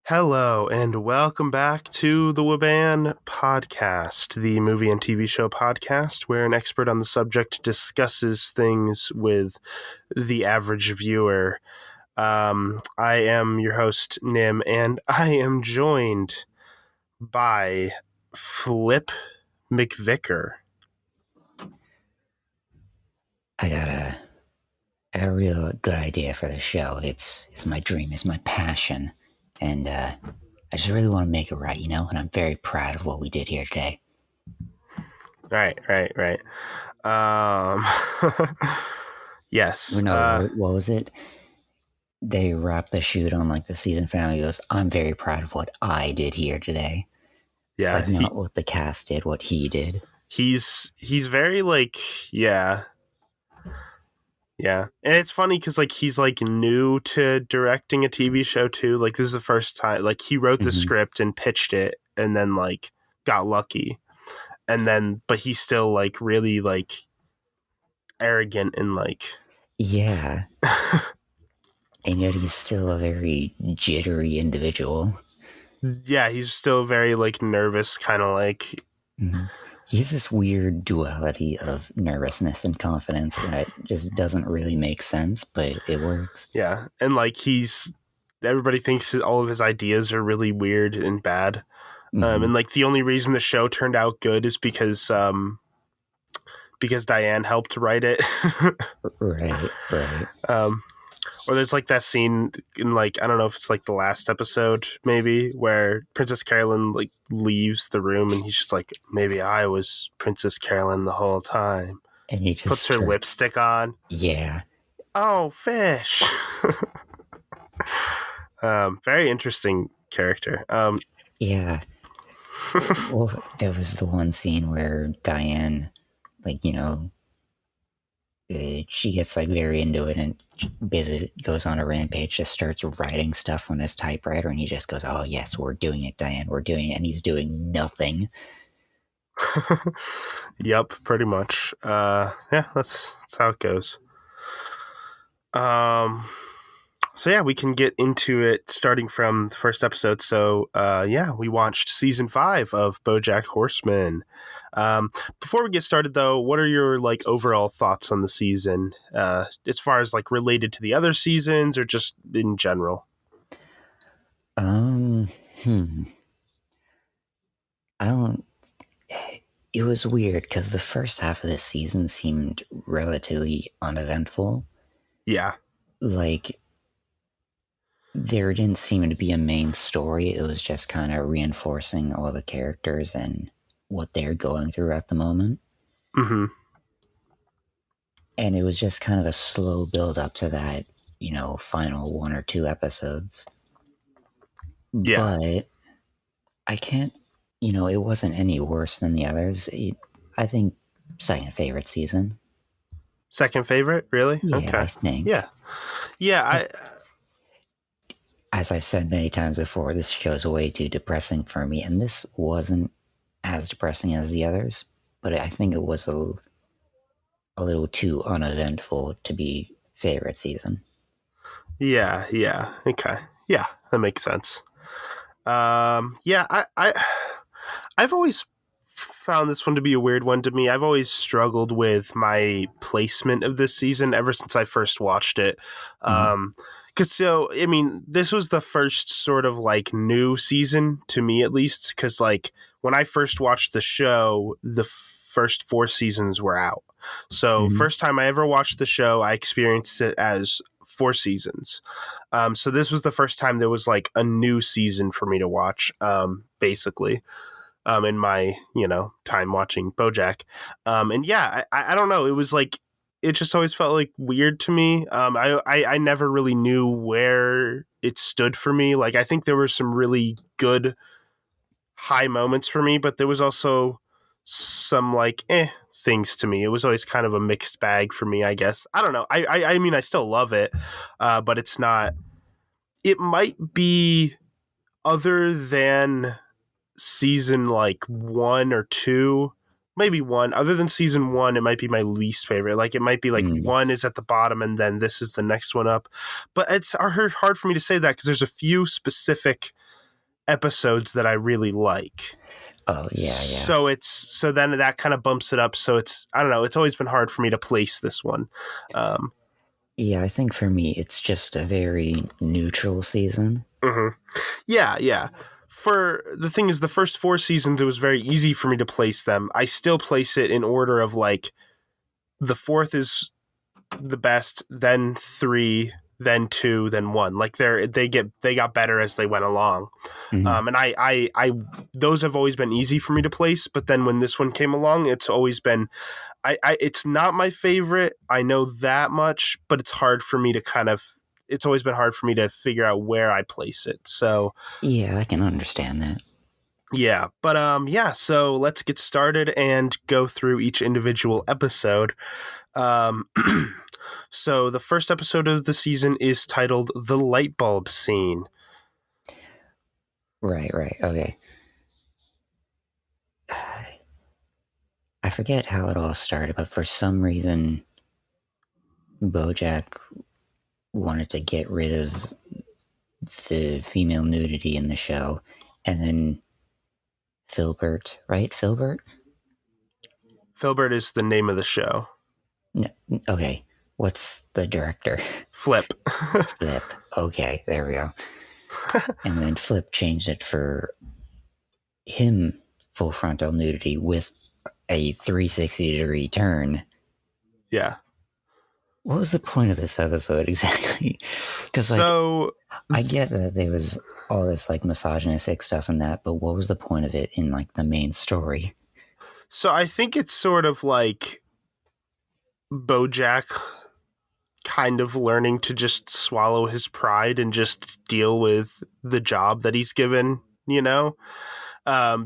Hello, and welcome back to the WABAN podcast, the movie and TV show podcast, where an expert on the subject discusses things with the average viewer. I am your host, Nim, and I am joined by Flip McVicker. I got a real good idea for the show. It's my dream, it's my passion, and I just really want to make it right, and I'm very proud of what we did here today. Right. Yes. What was it? They wrapped the shoot on like the season finale. Goes, I'm very proud of what I did here today. Yeah. Like not what the cast did, what he did. He's very yeah. Yeah, and it's funny because he's new to directing a TV show too. Like this is the first time. Like he wrote the script and pitched it, and then got lucky, and then but he's still really arrogant and yeah, and yet he's still a very jittery individual. Yeah, he's still very nervous, kind of He has this weird duality of nervousness and confidence that just doesn't really make sense, but it works. Yeah, and everybody thinks all of his ideas are really weird and bad. And the only reason the show turned out good is because Diane helped write it. Right. Or there's that scene in I don't know if it's the last episode maybe, where Princess Carolyn leaves the room and he's just maybe I was Princess Carolyn the whole time. And he just puts her lipstick on. Yeah. Oh, fish. Very interesting character. Yeah. Well, there was the one scene where Diane, she gets very into it and basically goes on a rampage, just starts writing stuff on his typewriter, and he just goes, "Oh yes, we're doing it, Diane, we're doing it," and he's doing nothing. Yep, pretty much. Yeah, that's how it goes. So yeah, we can get into it starting from the first episode. So we watched season 5 of Bojack Horseman. Before we get started though, what are your overall thoughts on the season, as far as related to the other seasons or just in general? It was weird because the first half of this season seemed relatively uneventful. Yeah. There didn't seem to be a main story. It was just kind of reinforcing all the characters and what they're going through at the moment. Mm-hmm. And it was just kind of a slow build up to that, final 1 or 2 episodes. Yeah. But I can't, it wasn't any worse than the others. I think second favorite season. Second favorite? Really? Yeah, okay. I think. Yeah. As I've said many times before, this show's way too depressing for me, and this wasn't as depressing as the others, but I think it was a little too uneventful to be favorite season. Yeah. Okay. Yeah, that makes sense. I've always found this one to be a weird one to me. I've always struggled with my placement of this season ever since I first watched it. This was the first sort of new season to me, at least, because when I first watched the show, the first 4 seasons were out. So first time I ever watched the show, I experienced it as 4 seasons. So this was the first time there was a new season for me to watch, basically, in my, time watching Bojack. I don't know. It was it just always felt weird to me. I never really knew where it stood for me. I think there were some really good high moments for me, but there was also some things to me. It was always kind of a mixed bag for me, I guess. I don't know. I mean, I still love it, but it's not. It might be, other than season 1 or 2, maybe 1. Other than season 1, it might be my least favorite. It might be 1 is at the bottom and then this is the next one up. But it's hard for me to say that because there's a few specific episodes that I really like. Oh, yeah. So then that kind of bumps it up. So I don't know. It's always been hard for me to place this one. Yeah, I think for me, it's just a very neutral season. Mm-hmm. Yeah. For the thing is, the first 4 seasons, it was very easy for me to place them. I still place it in order of like the 4th is the best, then 3, then 2, then 1. Like they got better as they went along. Mm-hmm. And I those have always been easy for me to place. But then when this one came along, it's always been it's not my favorite. I know that much, but it's hard for me to it's always been hard for me to figure out where I place it. So yeah, I can understand that. Yeah, but so let's get started and go through each individual episode. So the first episode of the season is titled The Light Bulb Scene. Right, okay. I forget how it all started, but for some reason, Bojack wanted to get rid of the female nudity in the show, and then Philbert, right? Philbert is the name of the show. No, okay. What's the director? Flip. Flip. Okay, there we go. And then Flip changed it for him full frontal nudity with a 360-degree turn. Yeah. What was the point of this episode exactly? Because I get that there was all this like misogynistic stuff in that, but what was the point of it in like the main story? So I think it's sort of like Bojack kind of learning to just swallow his pride and just deal with the job that he's given,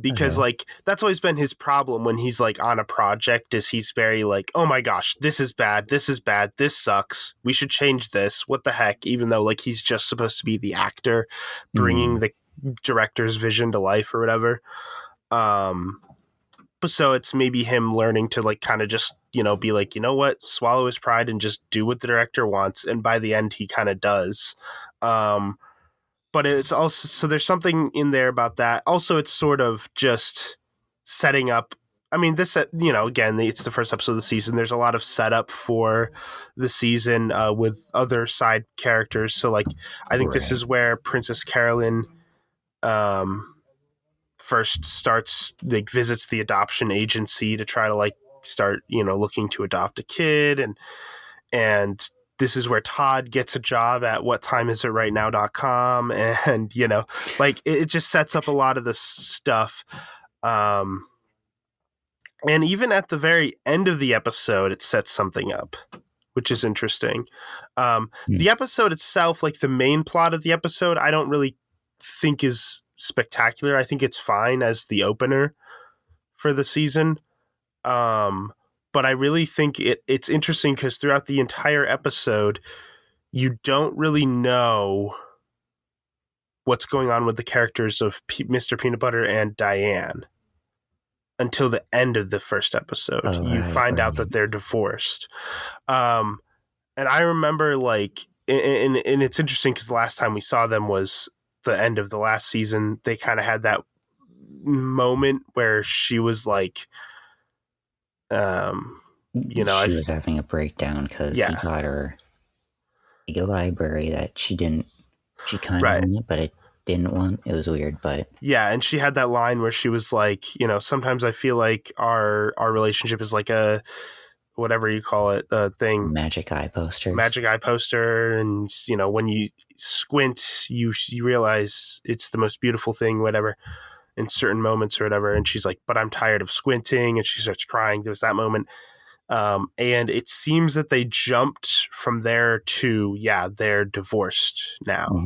because like that's always been his problem when he's like on a project is he's very like, oh my gosh, this is bad, this sucks, we should change this, what the heck, even though like he's just supposed to be the actor bringing the director's vision to life or whatever. But so it's maybe him learning to like kind of just, be like, you know what, swallow his pride and just do what the director wants. And by the end, he kind of does. But it's also, so there's something in there about that. Also, it's sort of just setting up. I mean, this, again, it's the first episode of the season. There's a lot of setup for the season with other side characters. So like, I think this is where Princess Carolyn, first starts like visits the adoption agency to try to like start looking to adopt a kid, and this is where Todd gets a job at whattimeisitRightNow.com, and like it just sets up a lot of this stuff, and even at the very end of the episode it sets something up, which is interesting. The episode itself, like the main plot of the episode, I don't really think is spectacular. I think it's fine as the opener for the season. But I really think it's interesting because throughout the entire episode, you don't really know what's going on with the characters of Mr. Peanut Butter and Diane until the end of the first episode. You find out that they're divorced. And I remember like, and it's interesting because the last time we saw them was the end of the last season. They kind of had that moment where she was like, she was having a breakdown because he got her a library that she kind of wanted, but it didn't want. It was weird, but and she had that line where she was like, sometimes I feel like our relationship is like a, whatever you call it, thing, magic eye poster, and when you squint, you realize it's the most beautiful thing, whatever, in certain moments or whatever. And she's like, but I'm tired of squinting, and she starts crying. There was that moment, and it seems that they jumped from there to they're divorced now.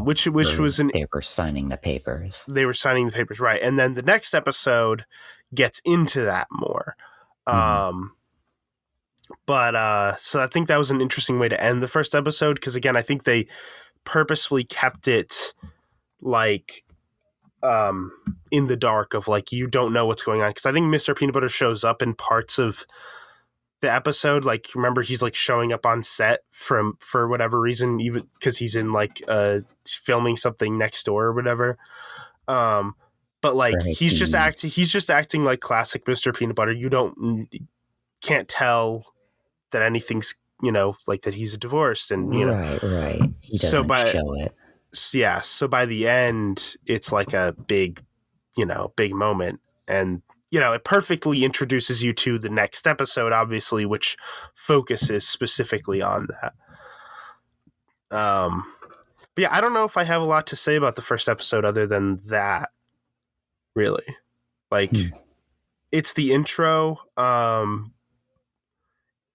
Which was they were signing the papers. Right? And then the next episode gets into that more. But so I think that was an interesting way to end the first episode, because again, I think they purposefully kept it like in the dark of like, you don't know what's going on, because I think Mr. Peanut Butter shows up in parts of the episode, like, remember he's like showing up on set for whatever reason, even because he's in like filming something next door or whatever. But like Right. he's just acting like classic Mr. Peanut Butter. Can't tell that anything's, like that he's divorced, and Right. He so doesn't by show it. so by the end it's like a big moment, and it perfectly introduces you to the next episode, obviously, which focuses specifically on that. But yeah, I don't know if I have a lot to say about the first episode other than that, really. Like, it's the intro.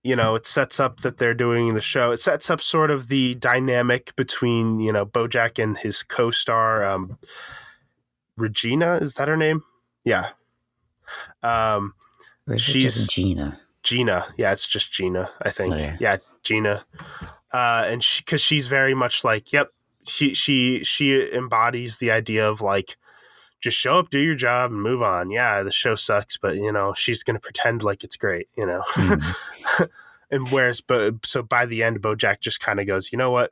It sets up that they're doing the show. It sets up sort of the dynamic between, Bojack and his co-star, Regina. Is that her name? Yeah. Or is it just Gina? Gina. Yeah, it's just Gina, I think. Oh, yeah. Yeah, Gina. And because she's very much like, yep, she embodies the idea of like, just show up, do your job, and move on. Yeah, the show sucks, but she's gonna pretend like it's great, And so by the end, Bojack just kind of goes, you know what,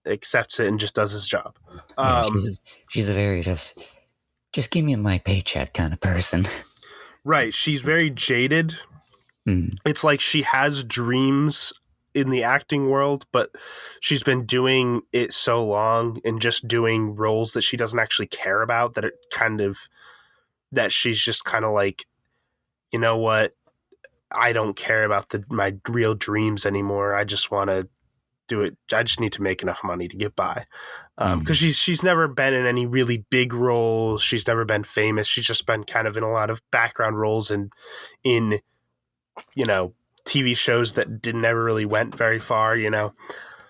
accepts it and just does his job. Yeah, she's a very just give me my paycheck kind of person. Right, she's very jaded. It's like she has dreams in the acting world, but she's been doing it so long and just doing roles that she doesn't actually care about, that she's just kind of like, you know what, I don't care about my real dreams anymore. I just want to do it. I just need to make enough money to get by. Because she's never been in any really big roles. She's never been famous. She's just been kind of in a lot of background roles and in TV shows that never really went very far,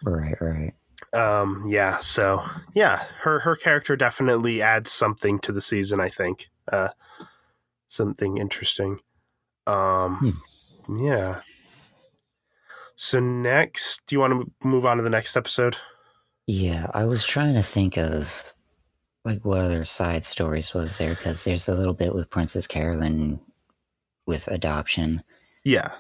Right. Yeah, so yeah, her character definitely adds something to the season, I think. Something interesting. Yeah. So next, do you want to move on to the next episode? Yeah, I was trying to think of like what other side stories was there, because there's a little bit with Princess Carolyn with adoption. Yeah.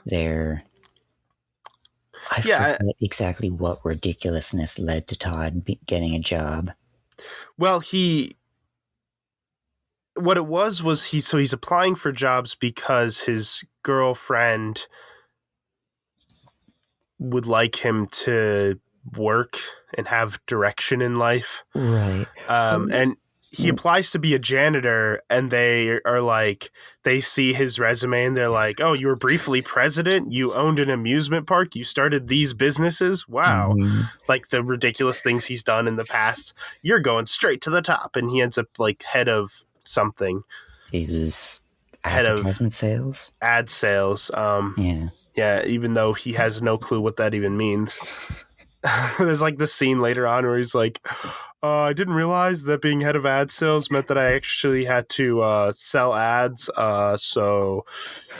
I forget exactly what ridiculousness led to Todd getting a job. Well, what it was he's applying for jobs because his girlfriend would like him to work and have direction in life. Right. And he applies to be a janitor, and they see his resume and they're like, oh, you were briefly president, you owned an amusement park, you started these businesses. Wow. Like the ridiculous things he's done in the past. You're going straight to the top. And he ends up like head of something. He was head of sales? Ad sales. Yeah, even though he has no clue what that even means. There's like this scene later on where he's like, I didn't realize that being head of ad sales meant that I actually had to sell ads. So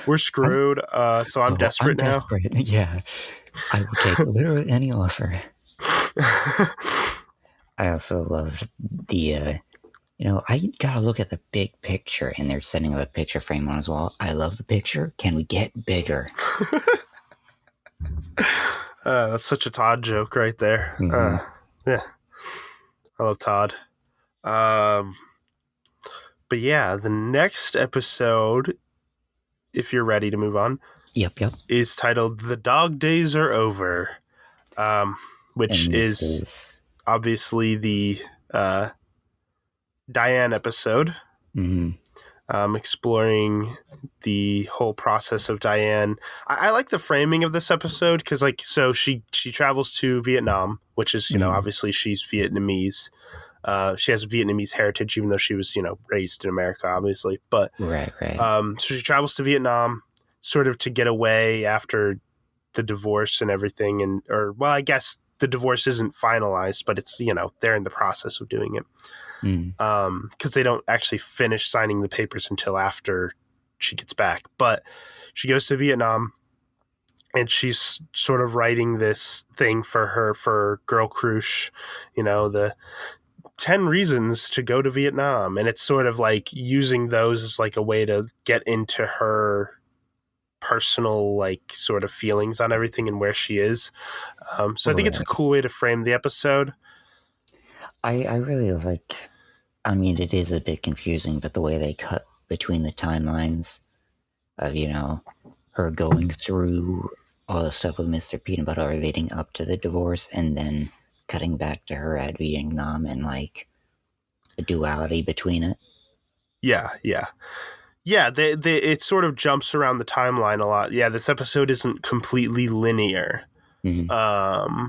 we're screwed. So I'm desperate now. Desperate. Yeah. I will take literally any offer. I also loved the, I gotta look at the big picture, and they're setting up a picture frame on his wall. I love the picture. Can we get bigger? That's such a Todd joke right there. Yeah. I love Todd. But yeah, the next episode, if you're ready to move on, yep, is titled "The Dog Days Are Over," which is obviously the Diane episode, exploring the whole process of Diane. I like the framing of this episode because, so she travels to Vietnam, which is, obviously she's Vietnamese. She has Vietnamese heritage, even though she was, raised in America, obviously. But right. So she travels to Vietnam, sort of to get away after the divorce and everything, I guess the divorce isn't finalized, but it's, they're in the process of doing it. Because they don't actually finish signing the papers until after she gets back. But she goes to Vietnam, and she's sort of writing this thing for Girl Crush, the 10 reasons to go to Vietnam. And it's sort of like using those as like a way to get into her personal like sort of feelings on everything and where she is. So I think it's a Right. cool way to frame the episode. I really like, I mean, it is a bit confusing, but the way they cut between the timelines of, her going through all the stuff with Mr. Peanut Butter leading up to the divorce and then cutting back to her at Vietnam and like the duality between it. Yeah, yeah. Yeah, it sort of jumps around the timeline a lot. Yeah, this episode isn't completely linear. Mm-hmm.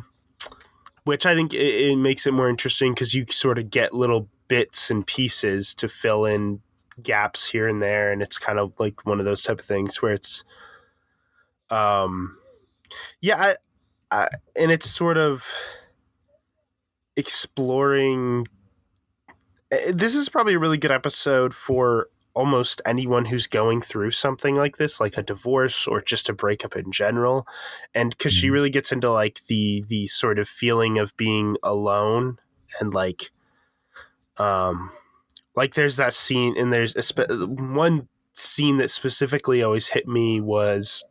Which I think it makes it more interesting because you sort of get little bits and pieces to fill in gaps here and there, and it's kind of like one of those type of things where it's, yeah, and it's sort of exploring. This is probably a really good episode for almost anyone who's going through something like this, like a divorce or just a breakup in general, and because she really gets into like the sort of feeling of being alone and like there's that scene, and there's one scene that specifically always hit me was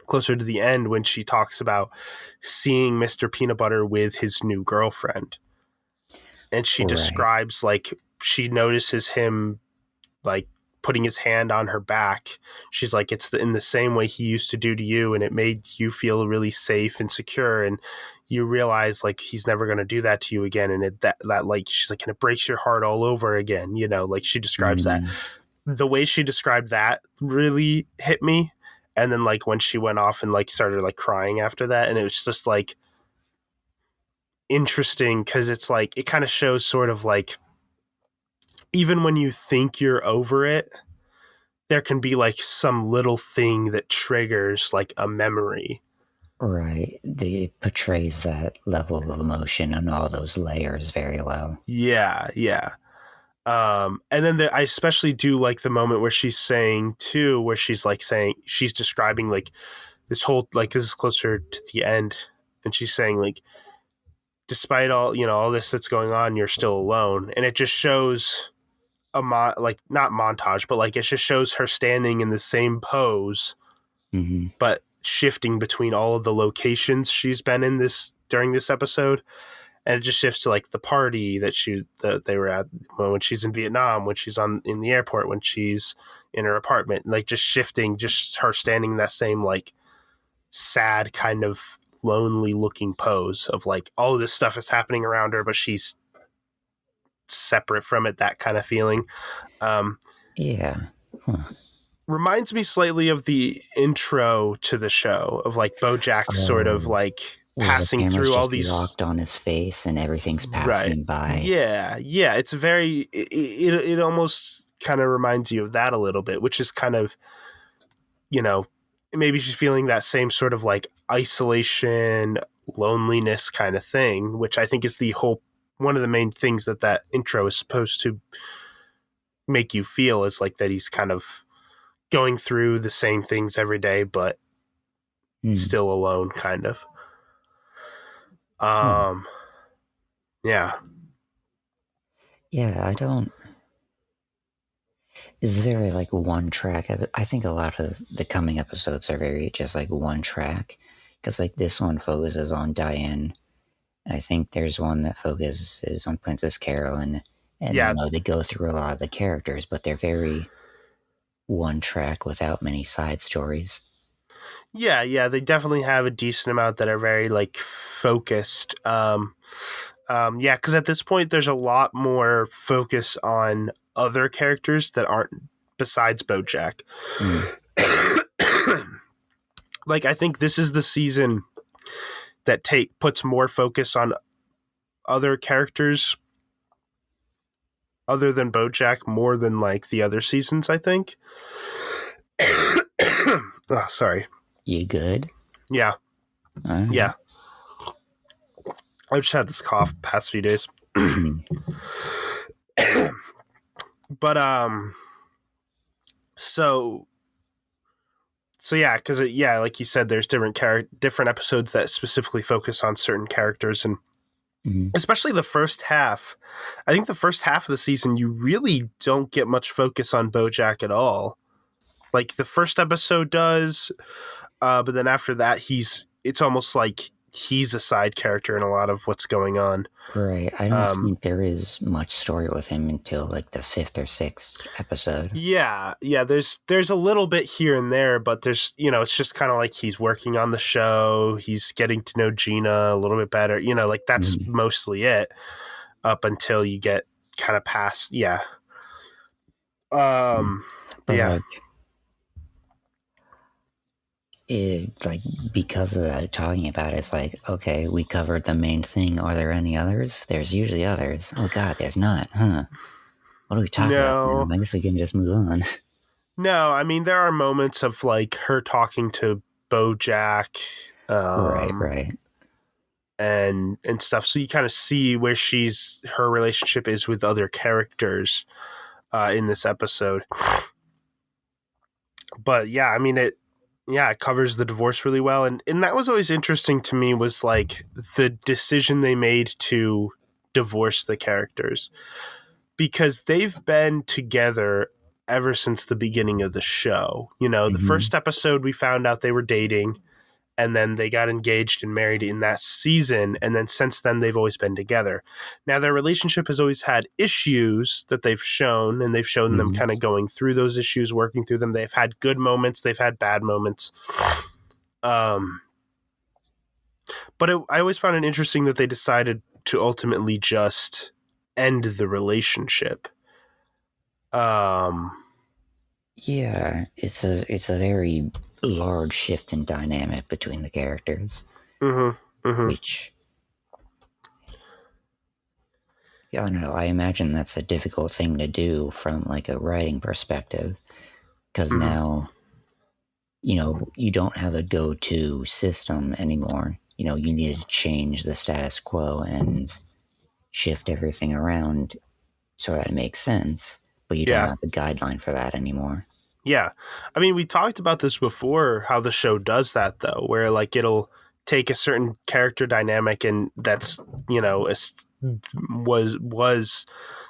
closer to the end when she talks about seeing Mr. Peanut Butter with his new girlfriend, and she Right. describes like she notices him like putting his hand on her back. She's like, it's in the same way he used to do to you, and it made you feel really safe and secure, and you realize like he's never going to do that to you again, and that like she's like, and it breaks your heart all over again, like she describes that. Mm-hmm. The way she described that really hit me. And then like when she went off and like started like crying after that, and it was just like interesting because it's like it kind of shows sort of like even when you think you're over it, there can be like some little thing that triggers like a memory. Right. It portrays that level of emotion and all those layers very well. Yeah, yeah. And then I especially do like the moment where she's saying too, where she's like saying, she's describing like this whole, like this is closer to the end, and she's saying like, despite all, all this that's going on, you're still alone. And it just shows like not montage, but like it just shows her standing in the same pose, Mm-hmm. but shifting between all of the locations she's been in this during this episode. And it just shifts to like the party that they were at, when she's in Vietnam, when she's in the airport, when she's in her apartment, like just shifting, just her standing in that same like sad kind of lonely looking pose of like all of this stuff is happening around her, but she's separate from it, that kind of feeling. Yeah. Huh. Reminds me slightly of the intro to the show of like Bojack sort of Oh, like where the passing camera's through all just these. locked on his face and everything's Right. passing by. Yeah. Yeah. It's very, it almost kind of reminds you of that a little bit, which is kind of, you know, maybe she's feeling that same sort of like isolation, loneliness kind of thing, which I think is one of the main things that intro is supposed to make you feel, is like that he's kind of going through the same things every day, but still alone, kind of. Huh. Yeah. Yeah, I don't. It's very like one track. I think a lot of the coming episodes are very just like one track. Because like this one focuses on Diane. And I think there's one that focuses on Princess Carolyn. And Yeah. they go through a lot of the characters, but they're very one track without many side stories. Yeah, yeah, they definitely have a decent amount that are very like focused. Yeah, because at this point, there's a lot more focus on other characters that aren't besides Bojack. Mm. Like, I think this is the season that puts more focus on other characters other than Bojack more than like the other seasons, I think. Oh, sorry. You good? Yeah. Right. Yeah. I've just had this cough past few days. But so yeah, because like you said, there's different episodes that specifically focus on certain characters, and especially the first half. I think the first half of the season, you really don't get much focus on Bojack at all. Like the first episode does, but then after that, it's almost like he's a side character in a lot of what's going on. Right. I don't think there is much story with him until like the 5th or 6th episode. Yeah. There's a little bit here and there, but there's it's just kind of like he's working on the show. He's getting to know Gina a little bit better. Like that's mostly it up until you get kind of past. Yeah. But Yeah. It's like, because of that, talking about it's like, okay, we covered the main thing. Are there any others? There's usually others. Oh God, there's not, huh? What do we talk about now? I guess we can just move on. No, I mean, there are moments of like her talking to Bojack. Right. And stuff. So you kind of see where her relationship is with other characters in this episode. But yeah, I mean, it covers the divorce really well. And that was always interesting to me, was like the decision they made to divorce the characters, because they've been together ever since the beginning of the show. The first episode we found out they were dating, and then they got engaged and married in that season. And then since then, they've always been together. Now, their relationship has always had issues that they've shown, and they've shown them kind of going through those issues, working through them. They've had good moments. They've had bad moments. But I always found it interesting that they decided to ultimately just end the relationship. Yeah, it's a very large shift in dynamic between the characters, which, yeah, I don't know. I imagine that's a difficult thing to do from like a writing perspective, because now, you don't have a go-to system anymore. You need to change the status quo and shift everything around so that it makes sense, but you don't have a guideline for that anymore. Yeah. I mean, we talked about this before, how the show does that, though, where like it'll take a certain character dynamic, and that's, was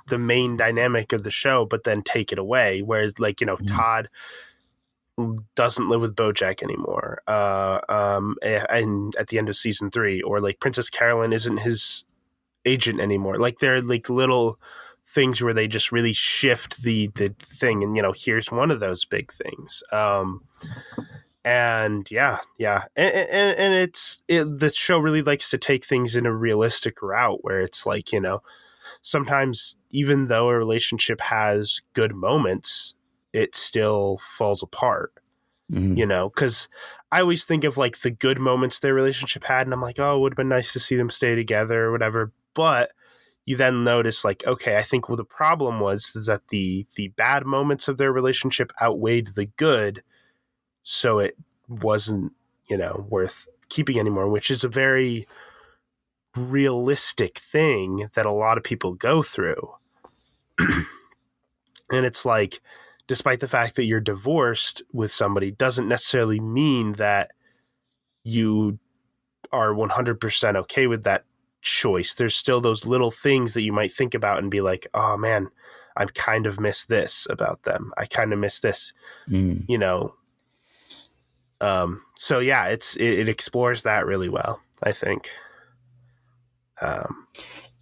the main dynamic of the show, but then take it away. Whereas like, Todd doesn't live with Bojack anymore. And at the end of season 3, or like Princess Carolyn isn't his agent anymore. Like they're like little things where they just really shift the thing, and here's one of those big things. And the show really likes to take things in a realistic route, where it's like, sometimes even though a relationship has good moments, it still falls apart. Because I always think of like the good moments their relationship had, and I'm like, oh, it would have been nice to see them stay together or whatever. But you then notice like, okay, I think what the problem was is that the bad moments of their relationship outweighed the good, so it wasn't, worth keeping anymore, which is a very realistic thing that a lot of people go through. And it's like, despite the fact that you're divorced with somebody doesn't necessarily mean that you are 100% okay with that choice. There's still those little things that you might think about and be like, oh man, I kind of miss this about them. I kind of miss this, So yeah, it explores that really well, I think. Yeah,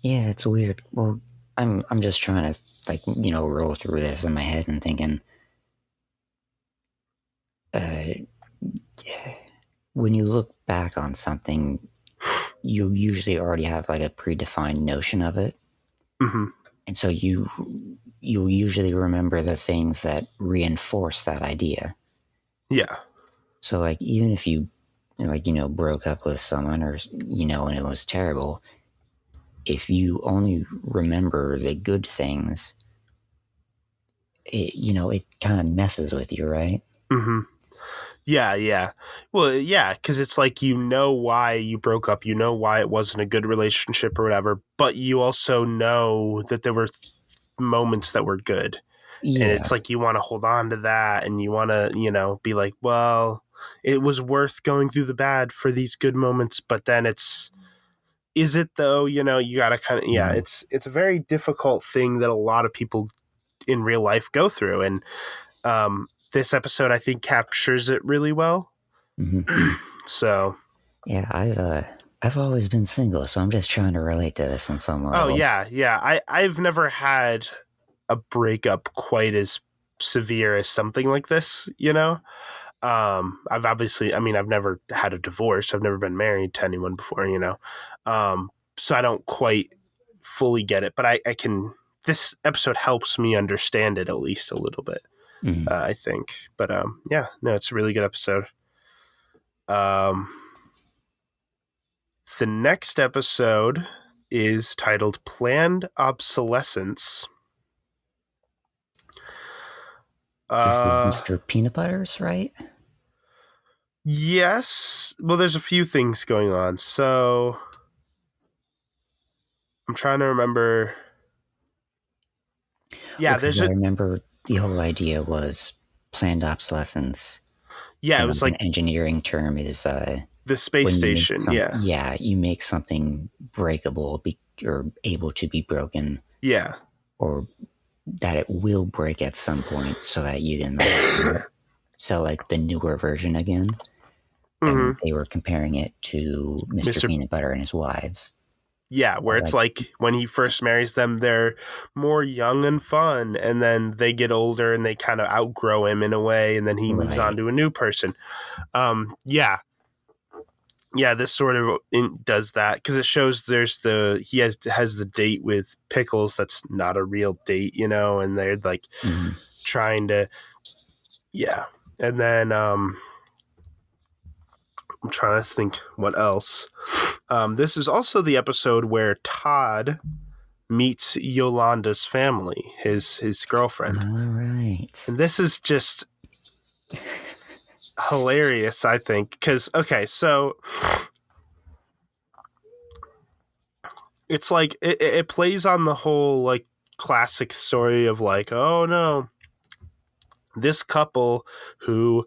it's weird. Well, I'm just trying to like, roll through this in my head and thinking, when you look back on something, you usually already have like a predefined notion of it. And so you'll usually remember the things that reinforce that idea. Yeah. So like, even if you broke up with someone, or, and it was terrible, if you only remember the good things, it kind of messes with you, right? Yeah. Well, yeah, because it's like, why you broke up, why it wasn't a good relationship or whatever, but you also know that there were moments that were good. Yeah. And it's like you want to hold on to that, and you want to, be like, well, it was worth going through the bad for these good moments, but then is it though? You got to kind of, it's a very difficult thing that a lot of people in real life go through. And this episode, I think, captures it really well. So, yeah, I've always been single, so I'm just trying to relate to this on some level. oh yeah. I've never had a breakup quite as severe as something like this, you know. I've obviously, I mean, I've never had a divorce. I've never been married to anyone before, you know. So I don't quite fully get it, but I can. This episode helps me understand it at least a little bit. I think, but yeah, no, it's a really good episode. The next episode is titled "Planned Obsolescence." This is Mr. Peanut Butter's, right? Yes. Well, there's a few things going on. So I'm trying to remember. Yeah, I remember the whole idea was planned obsolescence. Yeah, it was like an engineering term is the space station. Yeah, you make something breakable or able to be broken. Yeah. Or that it will break at some point so that you can sell like the newer version again. And they were comparing it to Mr. Peanut Butter and his wives. Yeah, where it's like when he first marries them, they're more young and fun, and then they get older and they kind of outgrow him in a way, and then he moves on to a new person. Yeah, this sort of does that because it shows he has the date with Pickles that's not a real date, you know, and they're like trying to, and then I'm trying to think what else. This is also the episode where Todd meets Yolanda's family, his girlfriend. All right. And this is just hilarious, I think, because, okay, so it's like, it plays on the whole, like, classic story of, like, oh, no, this couple who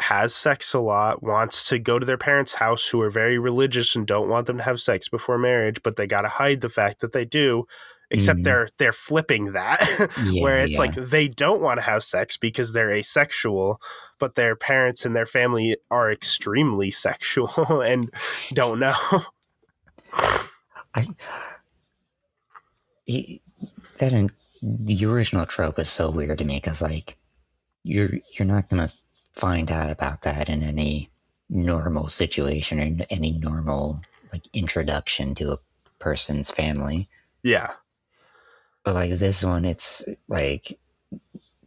has sex a lot, wants to go to their parents' house who are very religious and don't want them to have sex before marriage, but they got to hide the fact that they do, except they're flipping that where it's like they don't want to have sex because they're asexual, but their parents and their family are extremely sexual and don't know. The original trope is so weird to me because like you're not gonna find out about that in any normal situation or any normal like introduction to a person's family. Yeah. But like this one, it's like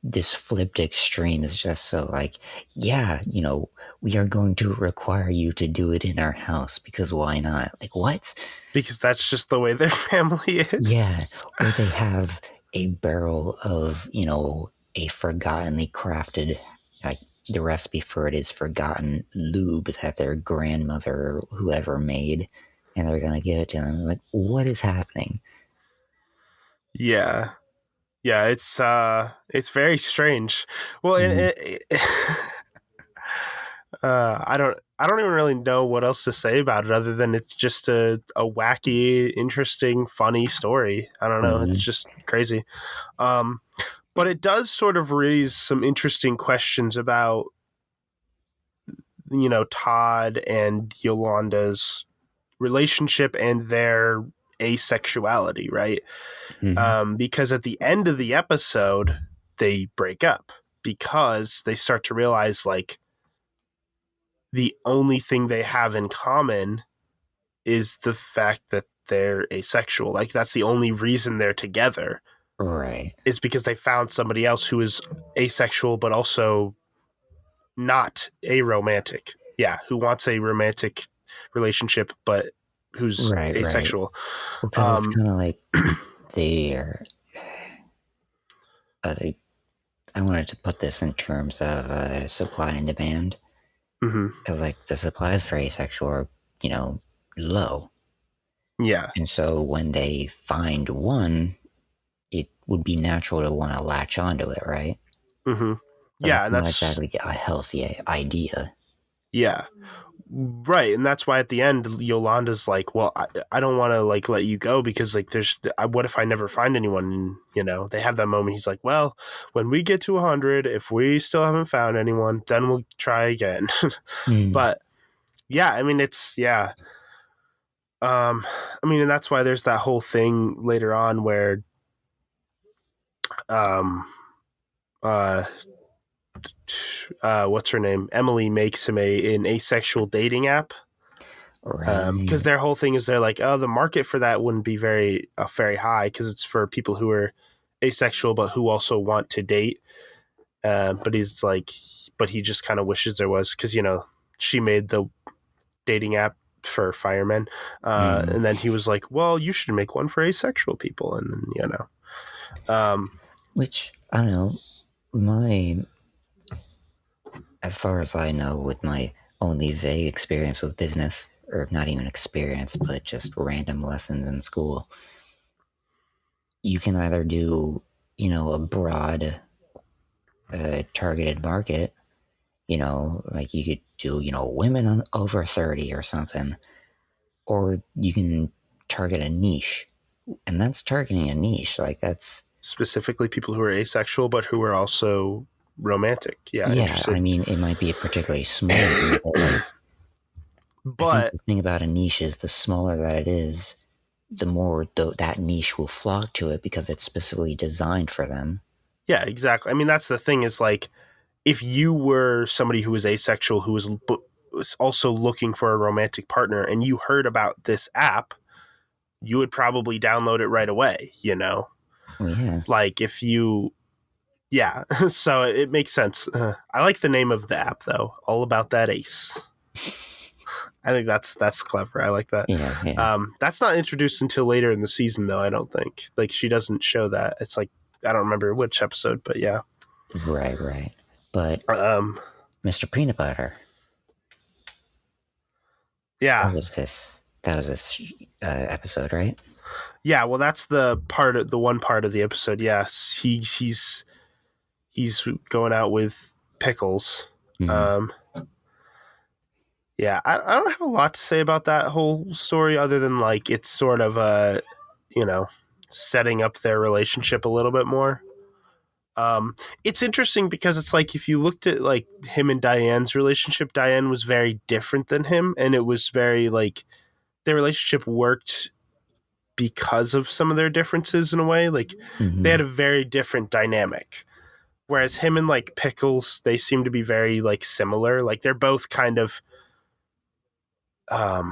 this flipped extreme is just so like, yeah, you know, we are going to require you to do it in our house because why not? Like what? Because that's just the way their family is. Yeah. Or they have a barrel of, you know, a forgottenly crafted, like the recipe for it is forgotten lube that their grandmother or whoever made, and they're going to give it to them. Like, what is happening? Yeah. Yeah, it's very strange. Well, I don't even really know what else to say about it other than it's just a wacky, interesting, funny story. I don't know. It's just crazy. But it does sort of raise some interesting questions about, you know, Todd and Yolanda's relationship and their asexuality, right? Because at the end of the episode, they break up because they start to realize like the only thing they have in common is the fact that they're asexual. Like that's the only reason they're together. Right. Is because they found somebody else who is asexual but also not aromantic. Yeah, who wants a romantic relationship but who's asexual. Right. Well, it's kind of like they're I wanted to put this in terms of supply and demand. Because like the supply is very sexual or, you know, low. Yeah. And so when they find one, it would be natural to want to latch onto it, right? Yeah, and that's not exactly a healthy idea. Yeah. Right, and that's why at the end Yolanda's like, well, I don't want to like let you go because like what if I never find anyone? And, you know, they have that moment. He's like, well, when we get to 100, if we still haven't found anyone, then we'll try again. But yeah, I mean, I mean, and that's why there's that whole thing later on where um what's her name, Emily, makes him an asexual dating app. Because their whole thing is they're like, oh, the market for that wouldn't be very high because it's for people who are asexual but who also want to date. But he's like, but he just kind of wishes there was, because, you know, she made the dating app for firemen, and then he was like, well, you should make one for asexual people, and then, you know, which I don't know, as far as I know, with my only vague experience with business, or not even experience, but just random lessons in school, you can either do, you know, a broad targeted market, you know, like you could do, you know, women over 30 or something, or you can target a niche, and that's targeting a niche. Like that's specifically people who are asexual but who are also romantic. Yeah, interested. I mean, it might be a particularly small one, but like, I think the thing about a niche is the smaller that it is, the more that niche will flock to it because it's specifically designed for them. Yeah, exactly. I mean, that's the thing is like, if you were somebody who was asexual who was also looking for a romantic partner and you heard about this app, you would probably download it right away, you know? Well, yeah. Like if you, yeah. So it makes sense. I like the name of the app though. All About That Ace. I think that's clever. I like that. Yeah. That's not introduced until later in the season though, I don't think. Like she doesn't show that. It's like, I don't remember which episode, but yeah. Right. But Mr. Peanut Butter. Yeah. That was this episode, right? Yeah, well, that's the one part of the episode. Yes, he's going out with Pickles. Yeah, I don't have a lot to say about that whole story other than like it's sort of you know, setting up their relationship a little bit more. It's interesting because it's like if you looked at like him and Diane's relationship, Diane was very different than him, and it was very like their relationship worked because of some of their differences in a way. Like they had a very different dynamic. Whereas him and like Pickles, they seem to be very like similar. Like they're both kind of have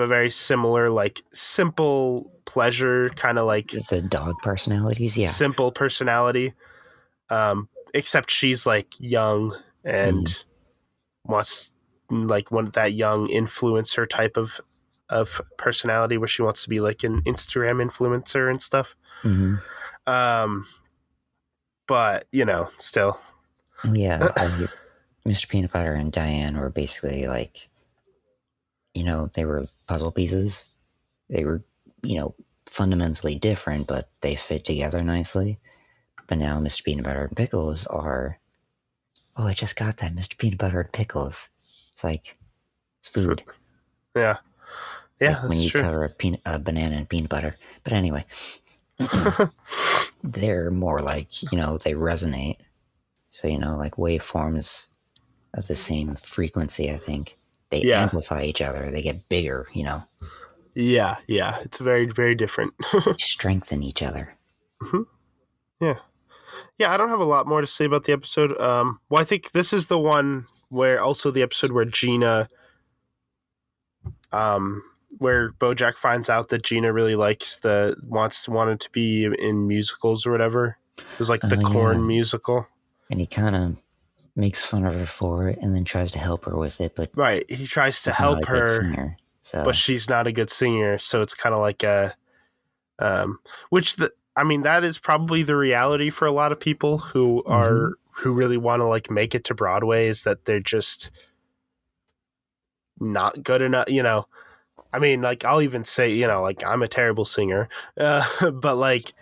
a very similar like simple pleasure kind of like the dog personalities. Yeah, simple personality. Except she's like young and wants like one that young influencer type of personality where she wants to be like an Instagram influencer and stuff. But you know, still. Yeah, Mr. Peanut Butter and Diane were basically like, you know, they were puzzle pieces. They were, you know, fundamentally different, but they fit together nicely. But now Mr. Peanut Butter and Pickles are, oh, I just got that, Mr. Peanut Butter and Pickles. It's like, it's food. Yeah. Like when you cover a banana in peanut butter. But anyway, they're more like, you know, they resonate. So, you know, like waveforms of the same frequency, I think. They amplify each other. They get bigger, you know. Yeah. It's very, very different. Strengthen each other. Yeah. Yeah, I don't have a lot more to say about the episode. Well, I think this is the one where also the episode where Gina, where Bojack finds out that Gina really likes wanted to be in musicals or whatever. It was like the Corn musical. And he kind of makes fun of her for it and then tries to help her with it. But right, he tries to help her, singer, but she's not a good singer. So it's kind of like I mean, that is probably the reality for a lot of people who who really want to like make it to Broadway, is that they're just not good enough, you know. I mean, like I'll even say, you know, like I'm a terrible singer, but like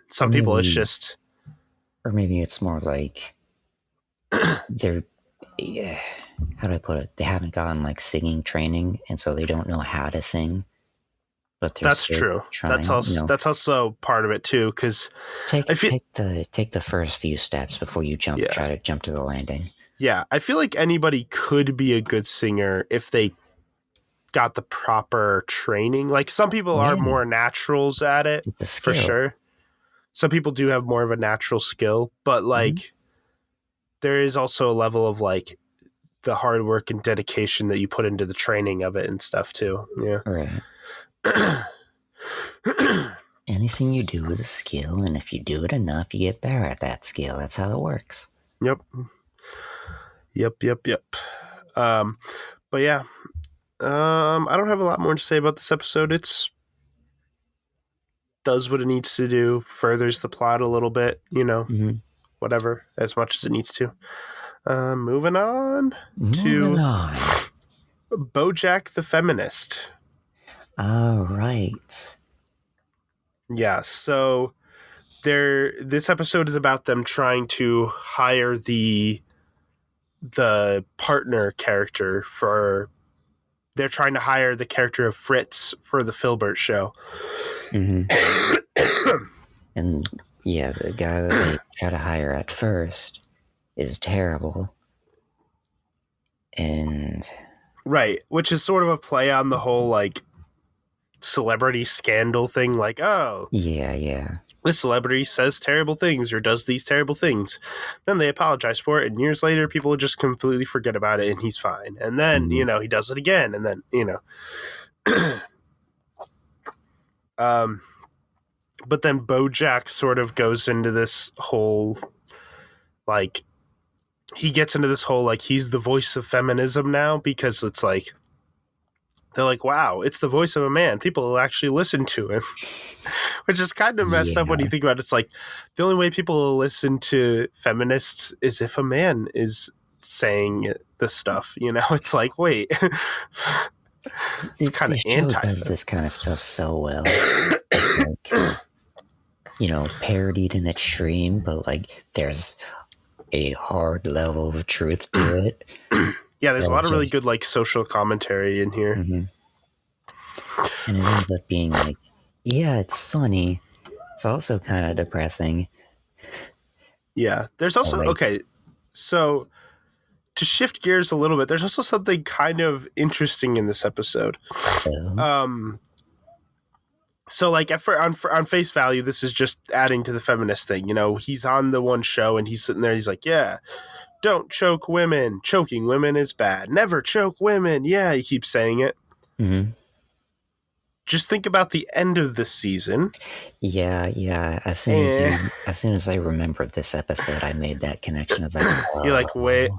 some people it's just, or maybe it's more like they're how do I put it? They haven't gotten like singing training, and so they don't know how to sing. But they're That's still true. trying. That's also part of it too, because take I feel take the first few steps before you yeah. try to jump to the landing. Yeah, I feel like anybody could be a good singer if they got the proper training. Like some people are more naturals at it, it's a for skill. sure. Some people do have more of a natural skill, but like there is also a level of like the hard work and dedication that you put into the training of it and stuff too. Yeah. Right. Anything you do is a skill, and if you do it enough, you get better at that skill. That's how it works. Yep. But yeah. I don't have a lot more to say about this episode. It's does what it needs to do, furthers the plot a little bit, whatever, as much as it needs to. Moving on to Bojack the Feminist. All right. Yeah, so this episode is about them trying to hire the partner character for. They're trying to hire the character of Fritz for the Philbert show. And yeah, the guy that they try to hire at first is terrible. And right, which is sort of a play on the whole like celebrity scandal thing, like, oh yeah, this celebrity says terrible things or does these terrible things, then they apologize for it, and years later people just completely forget about it and he's fine, and then he does it again, and then but then Bojack sort of goes into this whole like he gets into this whole like he's the voice of feminism now, because it's like they're like, wow, it's the voice of a man. People will actually listen to him. Which is kind of messed up when you think about it. It's like the only way people will listen to feminists is if a man is saying this stuff. It's like, wait. It's kind of anti. Does this kind of stuff so well. It's like, parodied in extreme, but like there's a hard level of truth to it. Yeah, there's a lot of really good like social commentary in here. And it ends up being like, yeah, it's funny. It's also kind of depressing. Yeah, there's also so to shift gears a little bit, there's also something kind of interesting in this episode. So like on face value, this is just adding to the feminist thing. He's on the one show and he's sitting there. He's like, yeah, don't choke women. Choking women is bad. Never choke women. Yeah, he keeps saying it. Just think about the end of the season. Yeah. As soon as I remembered this episode, I made that connection. I was like, oh. You're like, wait,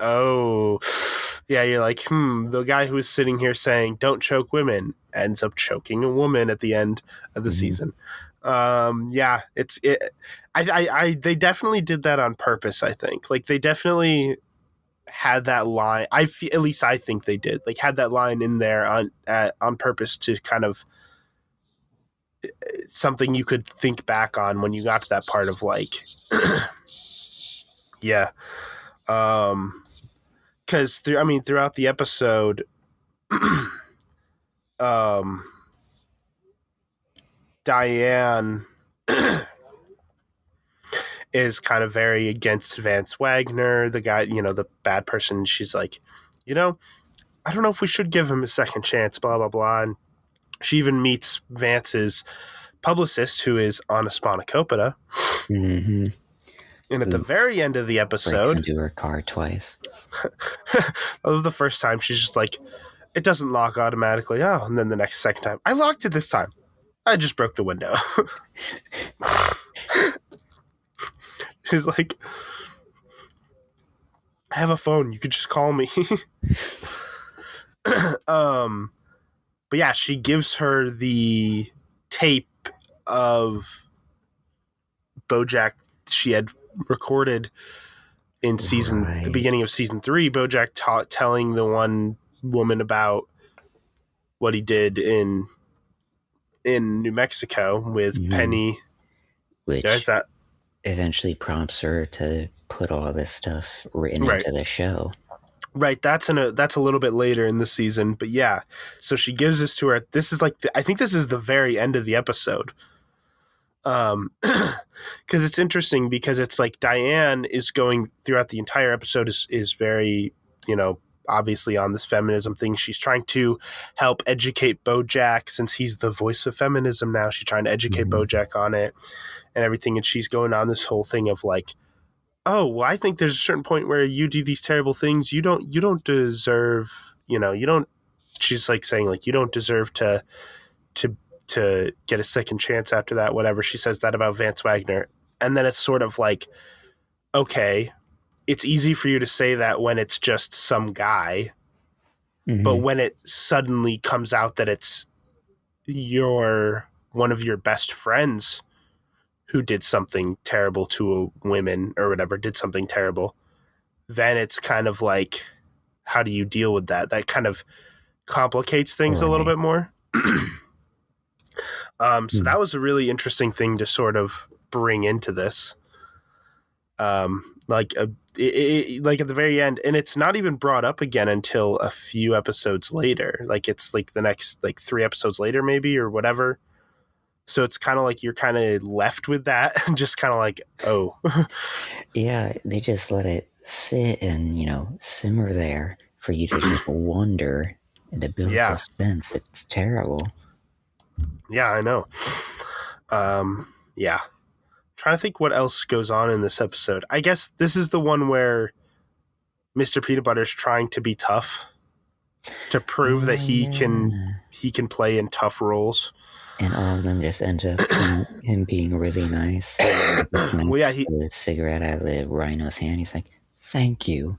yeah. You're like, the guy who was sitting here saying "don't choke women" ends up choking a woman at the end of the season. Yeah, they definitely did that on purpose. I think, like, they definitely had that line. At least I think they did. Like, had that line in there on purpose to kind of something you could think back on when you got to that part of like, yeah, because throughout the episode, Diane is kind of very against Vance Wagner, the guy, the bad person. She's like, I don't know if we should give him a second chance, blah, blah, blah. And she even meets Vance's publicist, who is Anna Spanakopita. And at the very end of the episode, breaks into her car twice. I love the first time she's just like, it doesn't lock automatically. Oh, and then the second time, I locked it this time. I just broke the window. She's like, I have a phone. You could just call me. But yeah, she gives her the tape of Bojack she had recorded in the beginning of season 3. Bojack telling the one woman about what he did in New Mexico with Penny. Which eventually prompts her to put all this stuff written into the show. Right, that's a little bit later in the season, but yeah. So she gives this to her. This is like I think this is the very end of the episode. Because it's interesting because it's like Diane is going throughout the entire episode is very, obviously on this feminism thing. She's trying to help educate Bojack since he's the voice of feminism now. She's trying to educate Bojack on it and everything, and she's going on this whole thing of like, oh, well, I think there's a certain point where you do these terrible things. You don't deserve, you don't. She's like saying like you don't deserve to get a second chance after that. Whatever she says that about Vance Wagner, and then it's sort of like, okay, it's easy for you to say that when it's just some guy, but when it suddenly comes out that it's one of your best friends who did something terrible to a women or whatever, did something terrible, then it's kind of like, how do you deal with that? That kind of complicates things a little bit more. So that was a really interesting thing to sort of bring into this. Like at the very end, and it's not even brought up again until a few episodes later. Like it's like the next like 3 episodes later, maybe, or whatever. So it's kind of like you're kind of left with that, just kind of like, oh. Yeah, they just let it sit and, simmer there for you to just wonder and to build suspense. It's terrible. Yeah, I know. Yeah. Trying to think what else goes on in this episode. I guess this is the one where Mr. Peanut Butter's trying to be tough to prove that he can play in tough roles. And all of them just end up him being really nice. Well, yeah, the cigarette out of the rhino's hand. He's like, "Thank you,"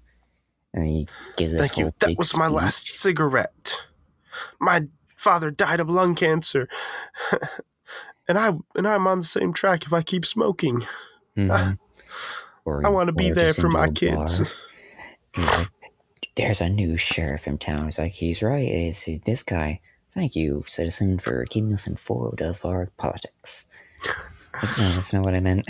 and he gives this "Thank you. That was my last cigarette. My father died of lung cancer, and I'm on the same track if I keep smoking. I want to be there for my kids." Like, there's a new sheriff in town. He's like, "He's right. It's this guy. Thank you, citizen, for keeping us informed of our politics." Like, no, that's not what I meant.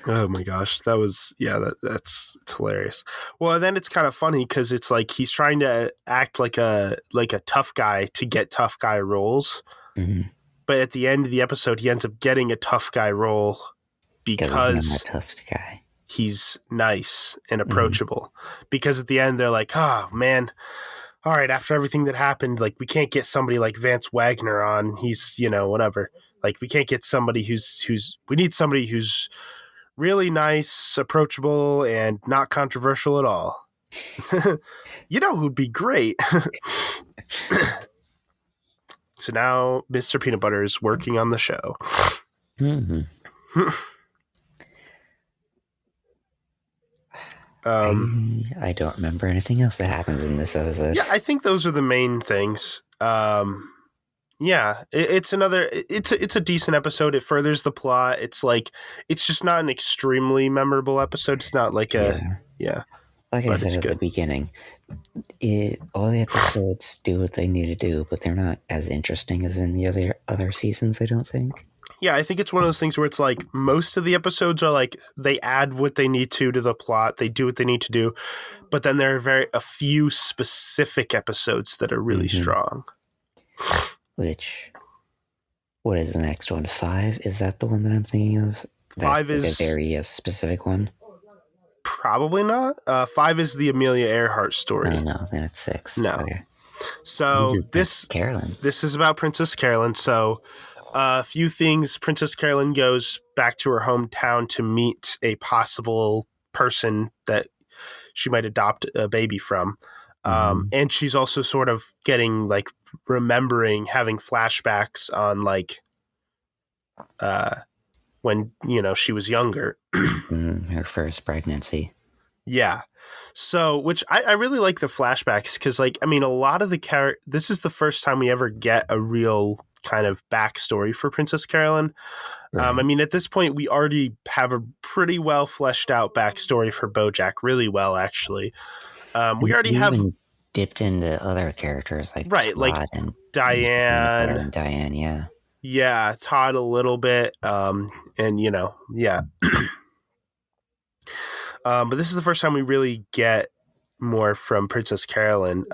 Oh my gosh, that was it's hilarious. Well, and then it's kind of funny because it's like he's trying to act like a tough guy to get tough guy roles, but at the end of the episode, he ends up getting a tough guy role because he's not a tough guy. He's nice and approachable. Because at the end, they're like, "Oh man, all right, after everything that happened, like we can't get somebody like Vance Wagner on. He's, whatever. Like we can't get somebody we need somebody who's really nice, approachable, and not controversial at all." Who'd be great? So now Mr. Peanut Butter is working on the show. I don't remember anything else that happens in this episode. Yeah, I think those are the main things. Yeah, it's a decent episode. It furthers the plot. It's like it's just not an extremely memorable episode. It's not like like I said at the beginning, all the episodes do what they need to do, but they're not as interesting as in the other seasons, I don't think. Yeah, I think it's one of those things where it's like most of the episodes are like they add what they need to the plot, they do what they need to do, but then there are a few specific episodes that are really strong. What is the next one? 5? Is that the one that I'm thinking of? 5 is a very specific one. Probably not. 5 is the Amelia Earhart story. Oh, no, then it's 6. No. Okay. So this is about Princess Carolyn. So a few things. Princess Carolyn goes back to her hometown to meet a possible person that she might adopt a baby from. And she's also sort of getting like having flashbacks on like when she was younger. Her first pregnancy. Yeah. So, which I really like the flashbacks because, like, I mean, a lot of the this is the first time we ever get a real kind of backstory for Princess Carolyn. Right. I mean, at this point, we already have a pretty well fleshed out backstory for Bojack, really well, actually. We already have dipped into other characters like Todd like and Diane. And Diane, yeah. Yeah, Todd a little bit. And, yeah. But this is the first time we really get more from Princess Carolyn,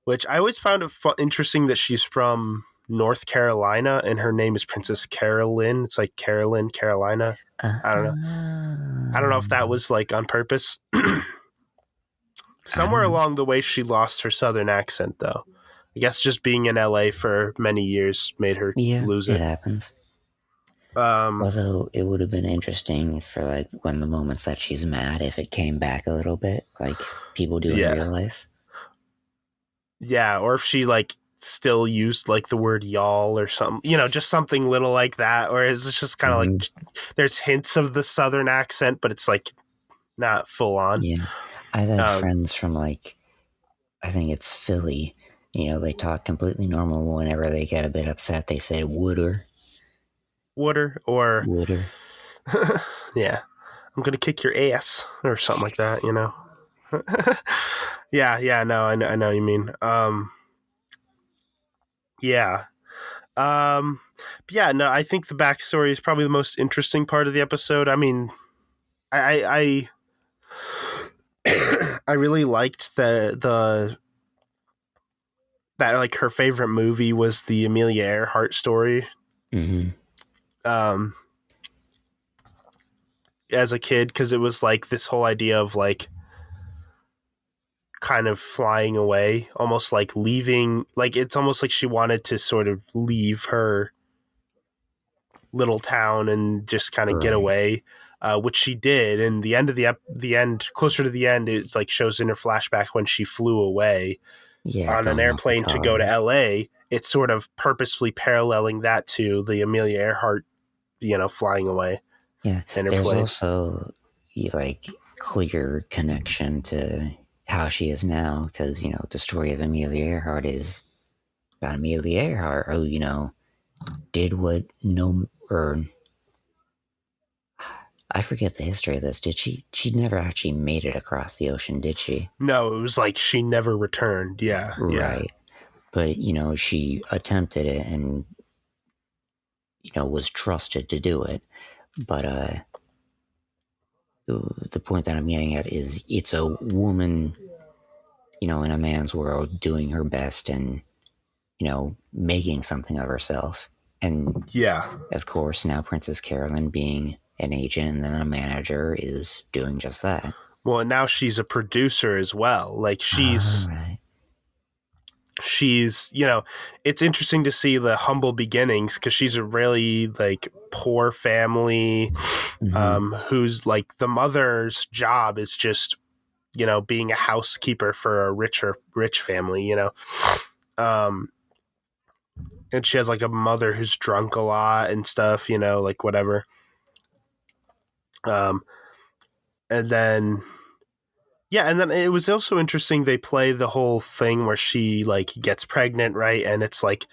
which I always found it interesting that she's from North Carolina and her name is Princess Carolyn. It's like Carolyn, Carolina. I don't know. I don't know if that was like on purpose. I Somewhere don't know. along the way, she lost her southern accent, though. I guess just being in LA for many years made her Yeah, lose it it. happens. Although it would have been interesting for like when the moments that she's mad, if it came back a little bit, like people do in Yeah. real life. Yeah, or if she like still used like the word y'all or something, just something little like that, or is it just kind of like there's hints of the southern accent, but it's like not full on. Yeah, I've had friends from like, I think it's Philly. They talk completely normal. Whenever they get a bit upset, they say "wooder." Water or Wooder. yeah, I'm gonna kick your ass or something like that. Yeah. No, I know what you mean. Yeah. Yeah, no, I think the backstory is probably the most interesting part of the episode. I mean, I I really liked the that like her favorite movie was the Amelia Earhart story. Mm-hmm. As a kid, because it was like this whole idea of like kind of flying away, almost like leaving. Like it's almost like she wanted to sort of leave her little town and just kind of get away, which she did. And the end of the end, closer to the end, it's like shows in her flashback when she flew away on an airplane to go to LA. It's sort of purposefully paralleling that to the Amelia Earhart, flying away. Yeah, there's plane. also like clear connection to how she is now, because the story of Amelia Earhart is about Amelia Earhart, who did what I forget the history of this. Did she? She never actually made it across the ocean, did she? No, it was like she never returned. Yeah, right. But she attempted it and was trusted to do it. But the point that I'm getting at is it's a woman, in a man's world doing her best and, making something of herself. And yeah. Of course, now Princess Carolyn being an agent and then a manager is doing just that. Well, and now she's a producer as well. Like she's it's interesting to see the humble beginnings because she's a really like poor family, who's like the mother's job is just being a housekeeper for a rich family, and she has like a mother who's drunk a lot and stuff, like whatever. And then it was also interesting. They play the whole thing where she like gets pregnant, right? And it's like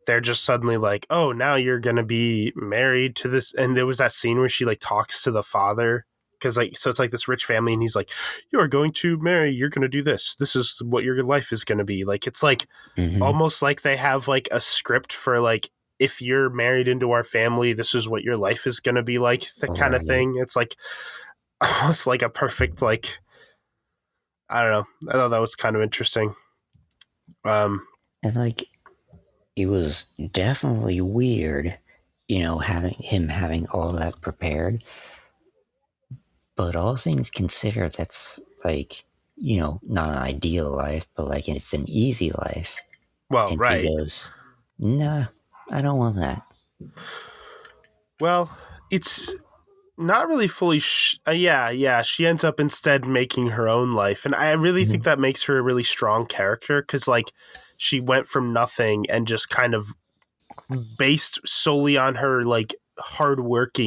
they're just suddenly like, oh, now you're gonna be married to this. And there was that scene where she like talks to the father because like so it's like this rich family, and he's like, you are going to marry. You're gonna do this. This is what your life is gonna be like. It's like almost like they have like a script for like if you're married into our family, this is what your life is gonna be like. That kind of thing. It's like almost like a perfect like. I don't know. I thought that was kind of interesting. And like, it was definitely weird, having all that prepared. But all things considered, that's like, not an ideal life, but like it's an easy life. Well, and right. She goes, nah, I don't want that. Well, it's not really fully. Yeah. She ends up instead making her own life, and I really think that makes her a really strong character because, like, she went from nothing and just kind of based solely on her like hard work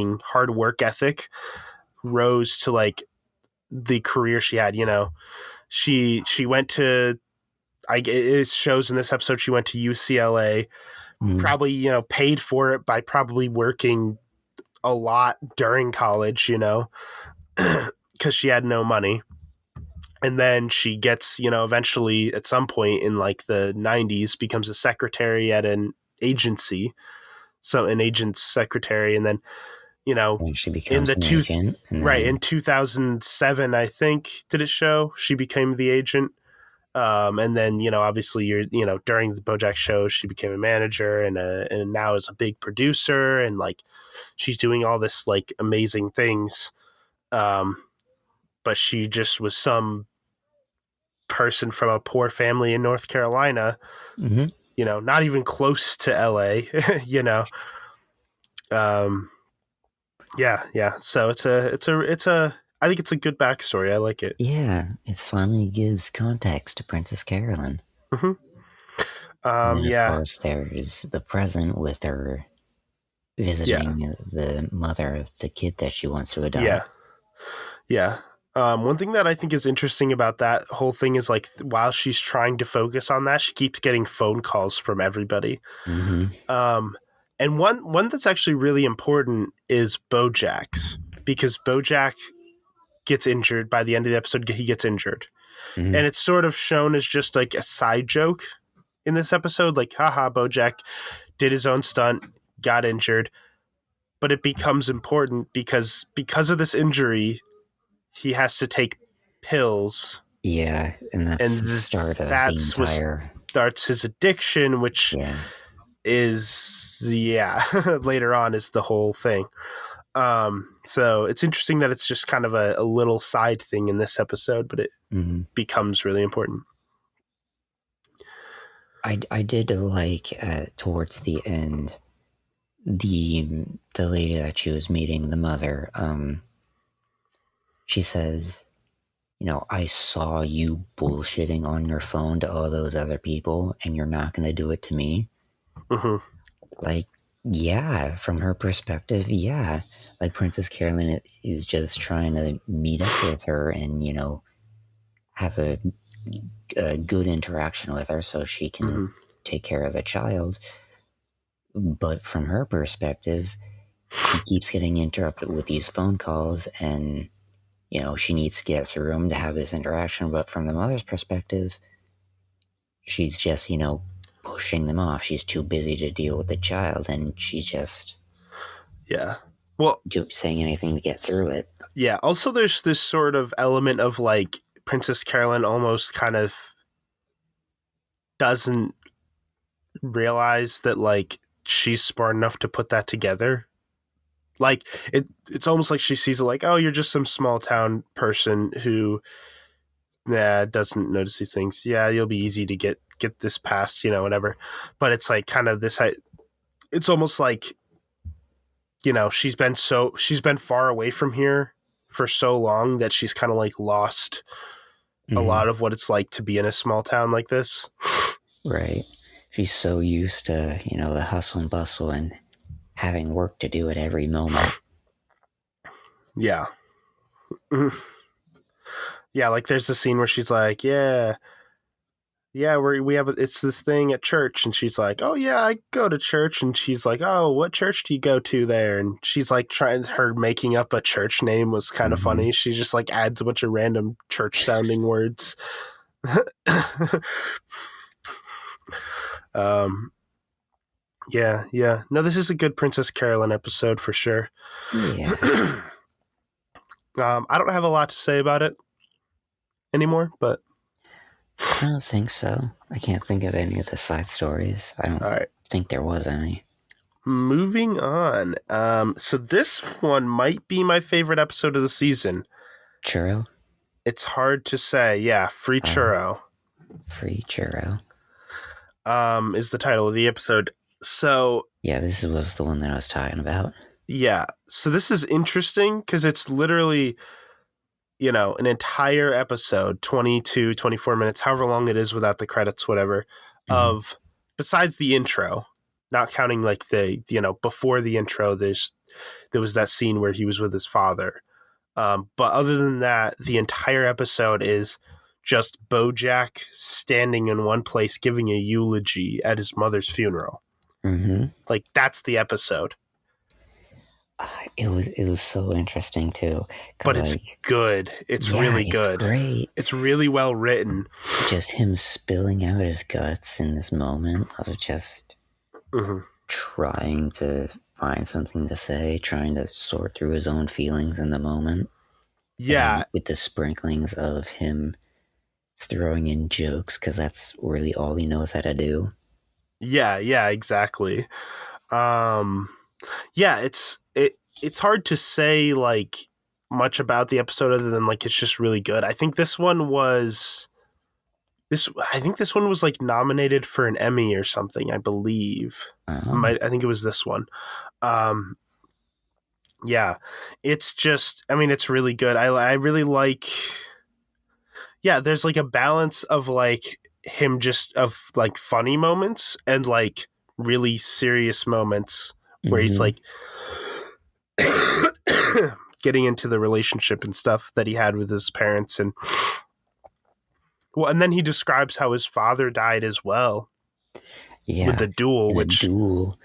ethic, rose to like the career she had. She went to. It shows in this episode she went to UCLA, probably paid for it by probably working a lot during college, because she had no money. And then she gets, eventually at some point in like the 90s, becomes a secretary at an agency. So an agent's secretary. And then you know, And she in becomes the an agent, and right then in 2007, I think, did it show she became the agent. And then, you know, obviously during the Bojack show, she became a manager and now is a big producer, and like she's doing all this like amazing things. But she just was some person from a poor family in North Carolina, mm-hmm. you know, not even close to LA, you know. Um, yeah. So I think it's a good backstory. I like it. Yeah, it finally gives context to Princess Carolyn. Mm-hmm. And then, of Yeah, course, there's the present with her yeah, visiting the mother of the kid that she wants to yeah, adopt. yeah. One thing that I think is interesting about that whole thing is like while she's trying to focus on that, she keeps getting phone calls from everybody. Mm-hmm. Um, and one that's actually really important is Bojack's, because Bojack gets injured by the end of the episode. He gets injured, Mm-hmm. and it's sort of shown as just like a side joke in this episode, like haha, Bojack did his own stunt, got injured, but it becomes important because of this injury he has to take pills, Yeah, and that's and the start of the that's what entire. starts his addiction, which Yeah. is later on is the whole thing. So it's interesting that it's just kind of a little side thing in this episode, but it Mm-hmm. becomes really important. I did like towards the end the lady that she was meeting, the mother. She says, you know, I saw you bullshitting on your phone to all those other people, and you're not going to do it to me. Mm-hmm. Like, yeah, from her perspective, yeah. Like, Princess Carolyn is just trying to meet up with her and, you know, have a good interaction with her so she can Mm-hmm. take care of the child. But from her perspective, she keeps getting interrupted with these phone calls, and, you know, she needs to get through them to have this interaction. But from the mother's perspective, she's just, you know, pushing them off. She's too busy to deal with the child, and she's just Yeah. Well, saying anything to get through it. yeah. Also, there's this sort of element of like Princess Carolyn almost kind of doesn't realize that like she's smart enough to put that together. Like it's almost like she sees it like, oh, you're just some small town person who doesn't notice these things. Yeah, you'll be easy to get this past, you know, whatever. But it's like kind of this. It's almost like, you know, she's been far away from here for so long that she's kind of like lost a lot of what it's like to be in a small town like this. Right. She's so used to, you know, the hustle and bustle and having work to do at every moment. Yeah. Yeah, like there's the scene where she's like, yeah, we have it's this thing at church, and she's like, oh yeah, I go to church, and she's like, oh, what church do you go to there? And she's like her making up a church name was kind of funny. She just like adds a bunch of random church sounding words. Yeah. No, this is a good Princess Carolyn episode for sure. Yeah. I don't have a lot to say about it anymore, but I don't think so. I can't think of any of the side stories. I don't all right. think there was any. Moving on. So this one might be my favorite episode of the season. Churro? It's hard to say. Yeah, Free Churro. Free Churro. Is the title of the episode. So yeah, this was the one that I was talking about. Yeah. So this is interesting because it's literally, you know, an entire episode, 22, 24 minutes, however long it is without the credits, whatever, of besides the intro, not counting like the, you know, before the intro, there was that scene where he was with his father. But other than that, the entire episode is just Bojack standing in one place giving a eulogy at his mother's funeral. Like that's the episode. It was so interesting too, but it's like, good. It's really good. It's great. It's really well written. Just him spilling out his guts in this moment of just trying to find something to say, trying to sort through his own feelings in the moment. Yeah. And with the sprinklings of him throwing in jokes, because that's really all he knows how to do. Yeah, exactly. Yeah, it's hard to say like much about the episode other than like it's just really good. I think this one was like nominated for an Emmy or something, I believe. Oh. I think it was this one. Um, yeah, it's just, I mean, it's really good. I really like, yeah, there's like a balance of like him just of like funny moments and like really serious moments where he's like getting into the relationship and stuff that he had with his parents. And well, and then he describes how his father died as well. Yeah, with the duel, in a which duel,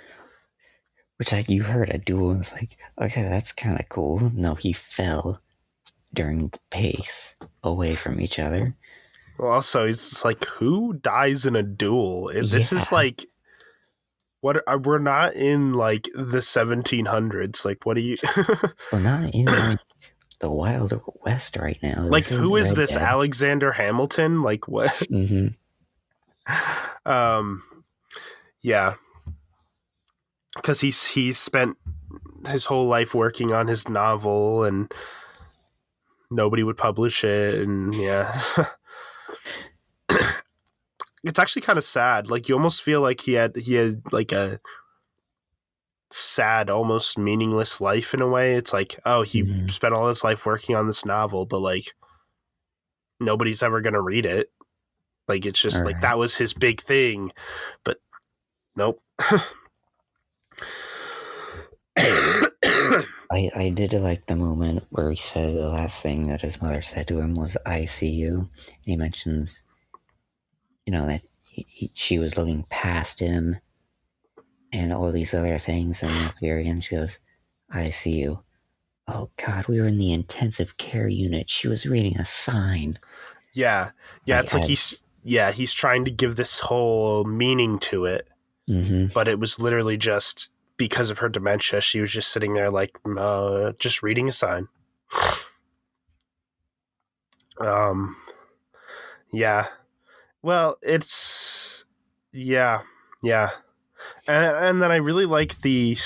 which like you heard a duel, and it's like, okay, that's kind of cool. No, he fell during the pace away from each other. also he's like, who dies in a duel? This Yeah, is like, what, we're not in like the 1700s. Like, what do you we're not in like the Wild West right now. like? This isn't Who is Red this Dead. Alexander Hamilton? Like, what? Mm-hmm. um, yeah, because he spent his whole life working on his novel and nobody would publish it, and yeah. It's actually kind of sad. Like, you almost feel like he had like a sad, almost meaningless life in a way. It's like, oh, he spent all his life working on this novel, but like nobody's ever gonna read it. Like, it's just like that was his big thing, but nope. I did like the moment where he said the last thing that his mother said to him was "I see you," and he mentions, that she was looking past him and all these other things, and at the very end she goes, "I see you." Oh God, we were in the intensive care unit. She was reading a sign. Yeah, it's like he's trying to give this whole meaning to it, but it was literally just because of her dementia. She was just sitting there like just reading a sign. Yeah. Well, it's yeah, and then I really like the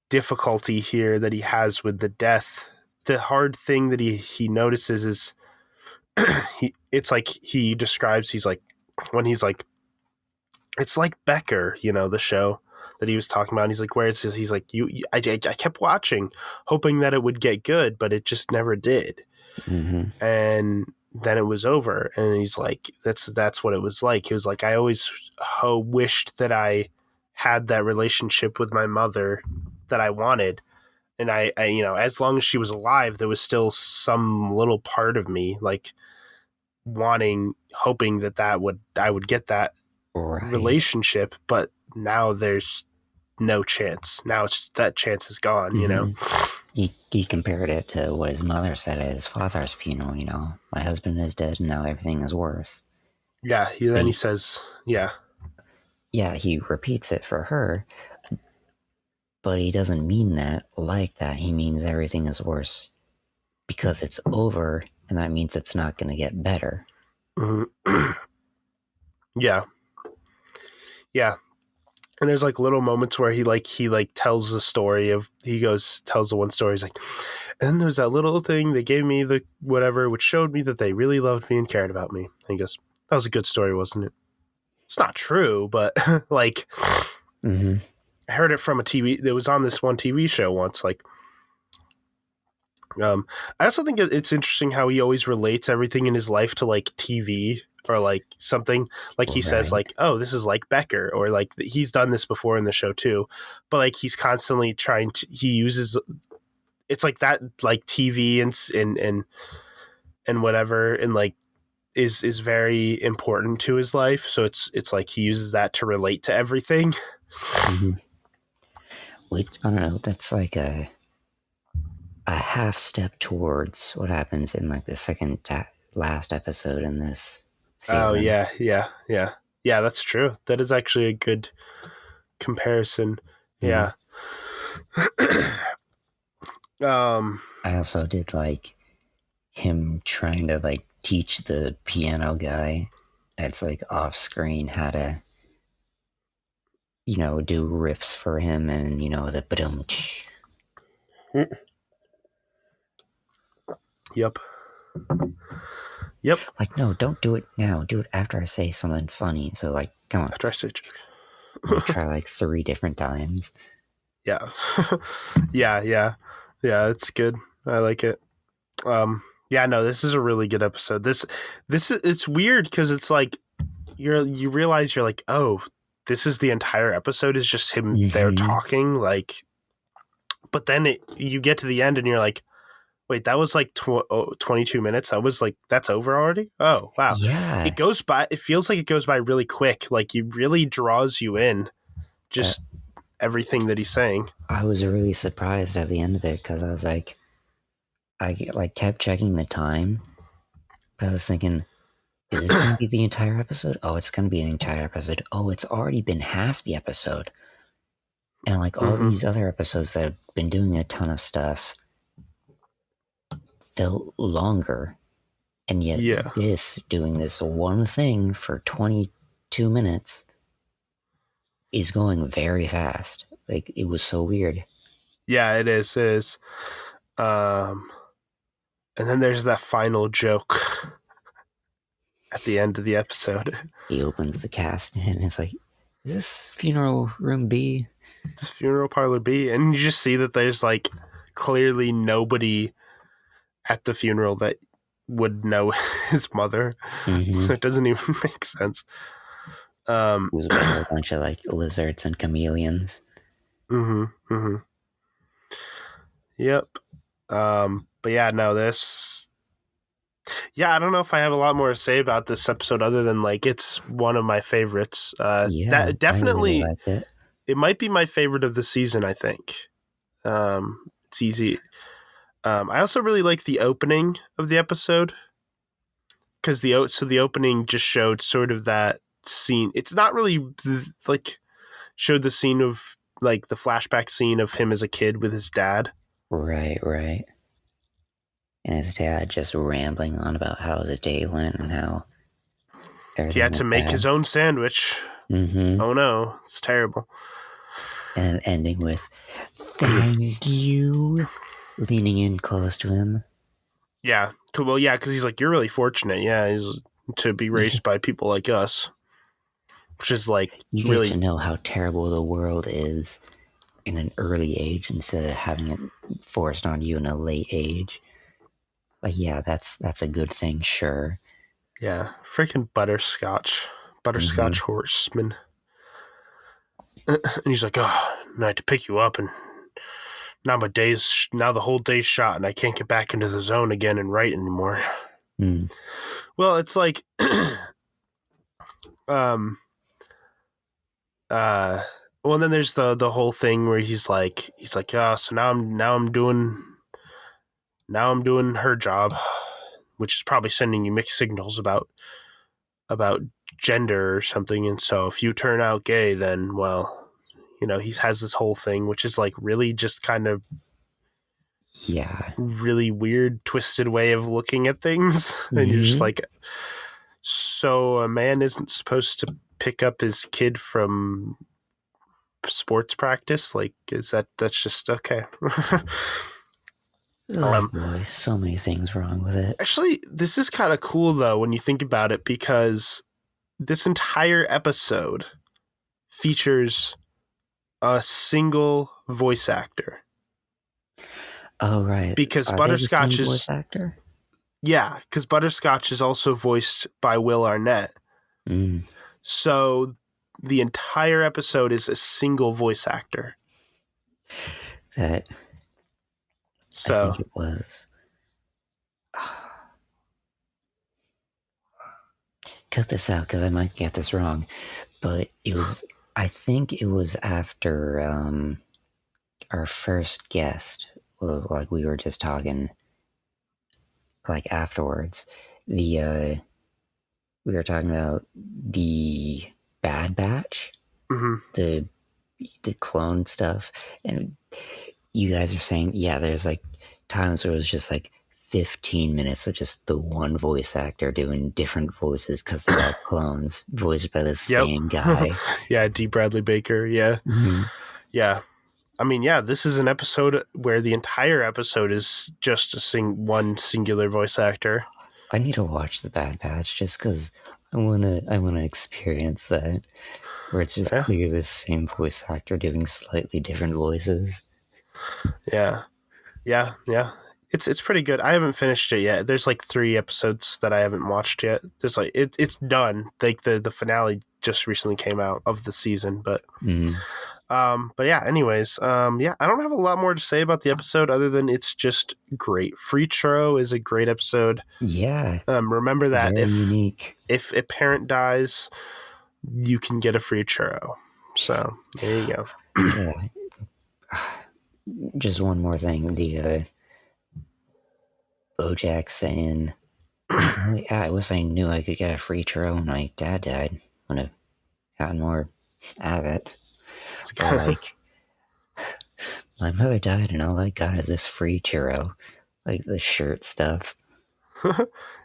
difficulty here that he has with the death. The hard thing that he notices is it's like he describes, he's like, when he's like, it's like Becker, the show that he was talking about. And he's like, where it's just, he's like, I kept watching, hoping that it would get good, but it just never did. And then it was over. And he's like, that's what it was like. He was like, I always wished that I had that relationship with my mother that I wanted. And I as long as she was alive, there was still some little part of me like hoping that I would get that relationship, but now there's no chance. Now that chance is gone, He compared it to what his mother said at his father's funeral, my husband is dead and now everything is worse. Yeah, he says, yeah. Yeah, he repeats it for her, but he doesn't mean that like that. He means everything is worse because it's over, and that means it's not going to get better. Mm-hmm. Yeah. And there's like little moments where he tells the story of, tells the one story. He's like, and then there's that little thing they gave me, the whatever, which showed me that they really loved me and cared about me. And he goes, that was a good story, wasn't it? It's not true, but like, I heard it from a TV. It was on this one TV show once. Like, I also think it's interesting how he always relates everything in his life to like TV or like something. Like he says like, oh, this is like Becker, or like he's done this before in the show too, but like he's constantly he uses, it's like that, like TV and whatever, and like is very important to his life. So it's like he uses that to relate to everything. Which, I don't know, that's like a half step towards what happens in like the second last episode in this season. Oh yeah, that's true. That is actually a good comparison. Yeah. I also did like him trying to like teach the piano guy that's like off screen how to, you know, do riffs for him, and you know the badumch. Yep. Yep. Like, no, don't do it now. Do it after I say something funny. So like, come on. After I say Try like 3 different times. Yeah. Yeah, it's good. I like it. Yeah, no, this is a really good episode. This is, it's weird because it's like you realize you're like, oh, this is the entire episode is just him there talking, like, but then you get to the end and you're like, wait, that was like 22 minutes. I was like, that's over already? Oh, wow. Yeah. It goes by, it feels like it goes by really quick. Like, he really draws you in, just everything that he's saying. I was really surprised at the end of it because I was like, I like kept checking the time, but I was thinking, is this going to be the entire episode? Oh, it's going to be the entire episode. Oh, it's already been half the episode. And like all these other episodes that have been doing a ton of stuff felt longer. And yet this, doing this one thing for 22 minutes, is going very fast. Like, it was so weird. Yeah, it is. It is. And then there's that final joke at the end of the episode. He opens the cast and it's like, is this funeral room B? This funeral parlor B? And you just see that there's like clearly nobody at the funeral that would know his mother. So it doesn't even make sense. It was a bunch of like lizards and chameleons. Yep. But yeah, no, this. Yeah, I don't know if I have a lot more to say about this episode other than like it's one of my favorites. That definitely, I really it might be my favorite of the season. I think. It's easy. I also really like the opening of the episode because the opening just showed sort of that scene. It's not really like showed the scene of like the flashback scene of him as a kid with his dad. Right. And his dad just rambling on about how the day went and how he had to make his own sandwich. Oh no, it's terrible. And ending with, thank you, leaning in close to him. Yeah, well, yeah, because he's like, you're really fortunate. Yeah, he's to be raised by people like us, which is like you really get to know how terrible the world is in an early age instead of having it forced on you in a late age. Like, yeah, that's a good thing, sure. Yeah, freaking Butterscotch Horseman. And he's like, oh, I had to pick you up, and now the whole day's shot, and I can't get back into the zone again and write anymore. Well, it's like, well, and then there's the whole thing where he's like, oh, so now I'm doing her job, which is probably sending you mixed signals about gender or something. And so if you turn out gay, then, well, you know, he has this whole thing, which is like really just kind of really weird, twisted way of looking at things. And you're just like, so a man isn't supposed to pick up his kid from sports practice? Like, that's just okay. Oh boy, so many things wrong with it. Actually, this is kind of cool though when you think about it, because this entire episode features a single voice actor. Oh right, because Butterscotch is voice actor. Yeah, because Butterscotch is also voiced by Will Arnett. So the entire episode is a single voice actor. I think it was. Cut this out because I might get this wrong, but it was. I think it was after our first guest. Like we were just talking, like afterwards. We were talking about the Bad Batch, the the clone stuff, and you guys are saying, yeah, there's like times where it was just like 15 minutes of just the one voice actor doing different voices because they're all clones voiced by the same guy. Yeah, D. Bradley Baker. Yeah. Mm-hmm. Yeah. I mean, yeah, this is an episode where the entire episode is just one singular voice actor. I need to watch The Bad Batch just because I wanna experience that, where it's just clear the same voice actor doing slightly different voices. Yeah. It's pretty good. I haven't finished it yet. There's like 3 episodes that I haven't watched yet. There's like it's done. Like the finale just recently came out of the season, but yeah, anyways, yeah, I don't have a lot more to say about the episode other than it's just great. Free Churro is a great episode. Yeah. Remember that very unique. If a parent dies, you can get a free churro. So there you go. Yeah. Just one more thing. The Bojack saying, I wish I knew I could get a free churro when my dad died. Would have gotten more out of it. But like, my mother died and all I got is this free churro. Like the shirt stuff.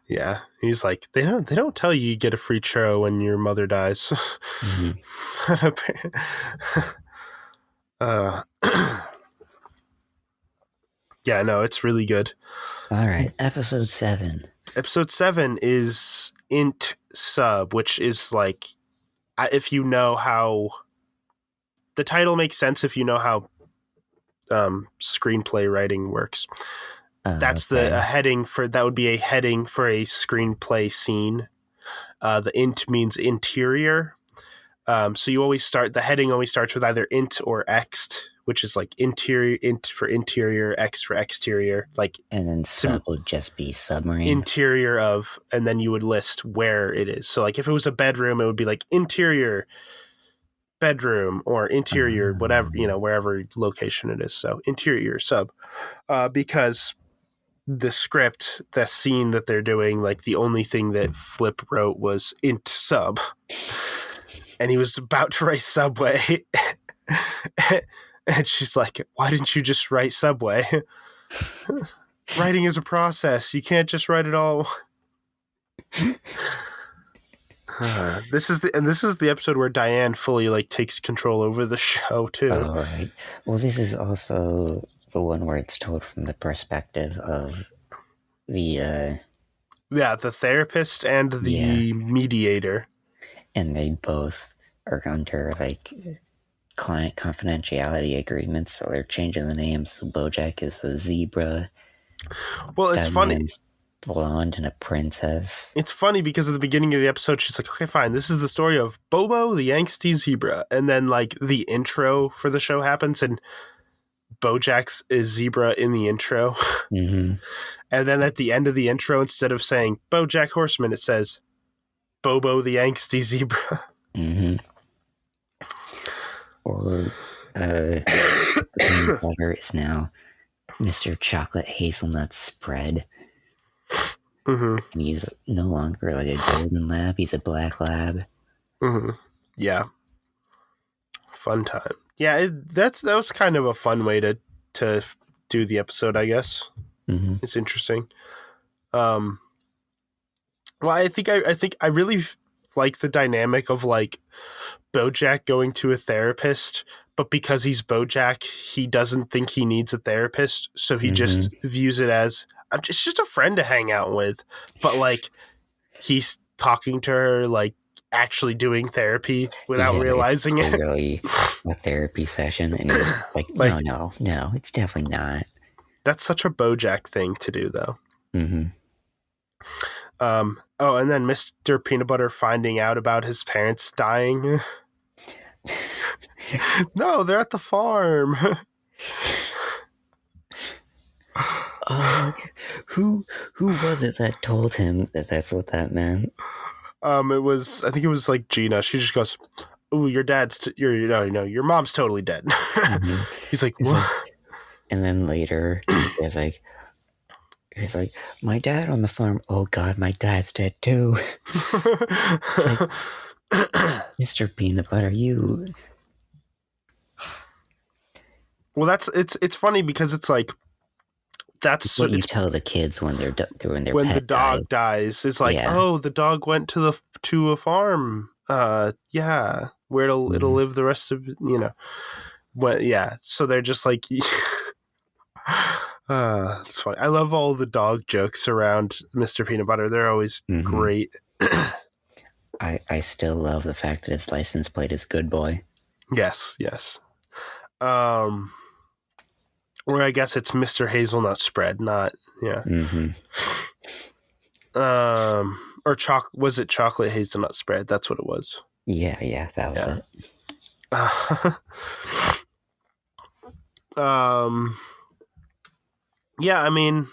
Yeah. He's like, they don't tell you get a free churro when your mother dies. Yeah, no, it's really good. All right, episode 7. Episode 7 is Int Sub, which is like, if you know how the title makes sense, if you know how screenplay writing works. That's okay. a heading for that would be a heading for a screenplay scene. The int means interior. So you always the heading always starts with either int or ext, which is like interior, int for interior, x for exterior. Like, and then sub would just be submarine. Interior of, and then you would list where it is. So like if it was a bedroom, it would be like interior bedroom or interior, whatever, wherever location it is. So interior sub, because the script, the scene that they're doing, like the only thing that Flip wrote was int sub, and he was about to write Subway. And she's like, why didn't you just write Subway? Writing is a process. You can't just write it all. This is the episode where Diane fully like takes control over the show too. All right. Well, this is also the one where it's told from the perspective of the the therapist and the mediator, and they both are under like client confidentiality agreements, so they're changing the names. So Bojack is a zebra. Well, it's funny. Blonde and a princess. It's funny because at the beginning of the episode, she's like, okay, fine, this is the story of Bobo, the angsty zebra. And then like the intro for the show happens and Bojack's is zebra in the intro. Mm-hmm. And then at the end of the intro, instead of saying Bojack Horseman, it says Bobo, the angsty zebra. Mm-hmm. Or the peanut butter is now Mr. Chocolate Hazelnut Spread. Mm-hmm. And he's no longer like a golden lab, he's a black lab. Mm-hmm. Yeah. Fun time. Yeah, that was kind of a fun way to do the episode, I guess. Mm-hmm. It's interesting. Well, I think I really like the dynamic of like Bojack going to a therapist, but because he's Bojack, he doesn't think he needs a therapist, so he just views it as it's just a friend to hang out with. But like he's talking to her, like actually doing therapy without realizing it's really a therapy session, and he's like, no, it's definitely not. That's such a Bojack thing to do, though. Mm-hmm. Oh, and then Mr. Peanut Butter finding out about his parents dying. No, they're at the farm. Who was it that told him that that's what that meant? I think it was like Gina. She just goes, "Ooh, your mom's totally dead." Mm-hmm. He's like, "What?" And then later, he's like, my dad on the farm. Oh God, my dad's dead too. It's like, Mr. Peanut Butter, you Well, it's funny because it's like It's what you it's tell the kids when when their when the pet dog died. dies. It's like, Yeah. oh, the dog went to a farm. Yeah, where it'll live the rest of yeah. So they're just like, it's funny. I love all the dog jokes around Mr. Peanut Butter. They're always great. I still love the fact that his license plate is Good Boy. Yes. Or I guess it's Mr. Hazelnut Spread, not yeah. Or was it chocolate hazelnut spread? That's what it was. Yeah, that was it. Yeah, I mean,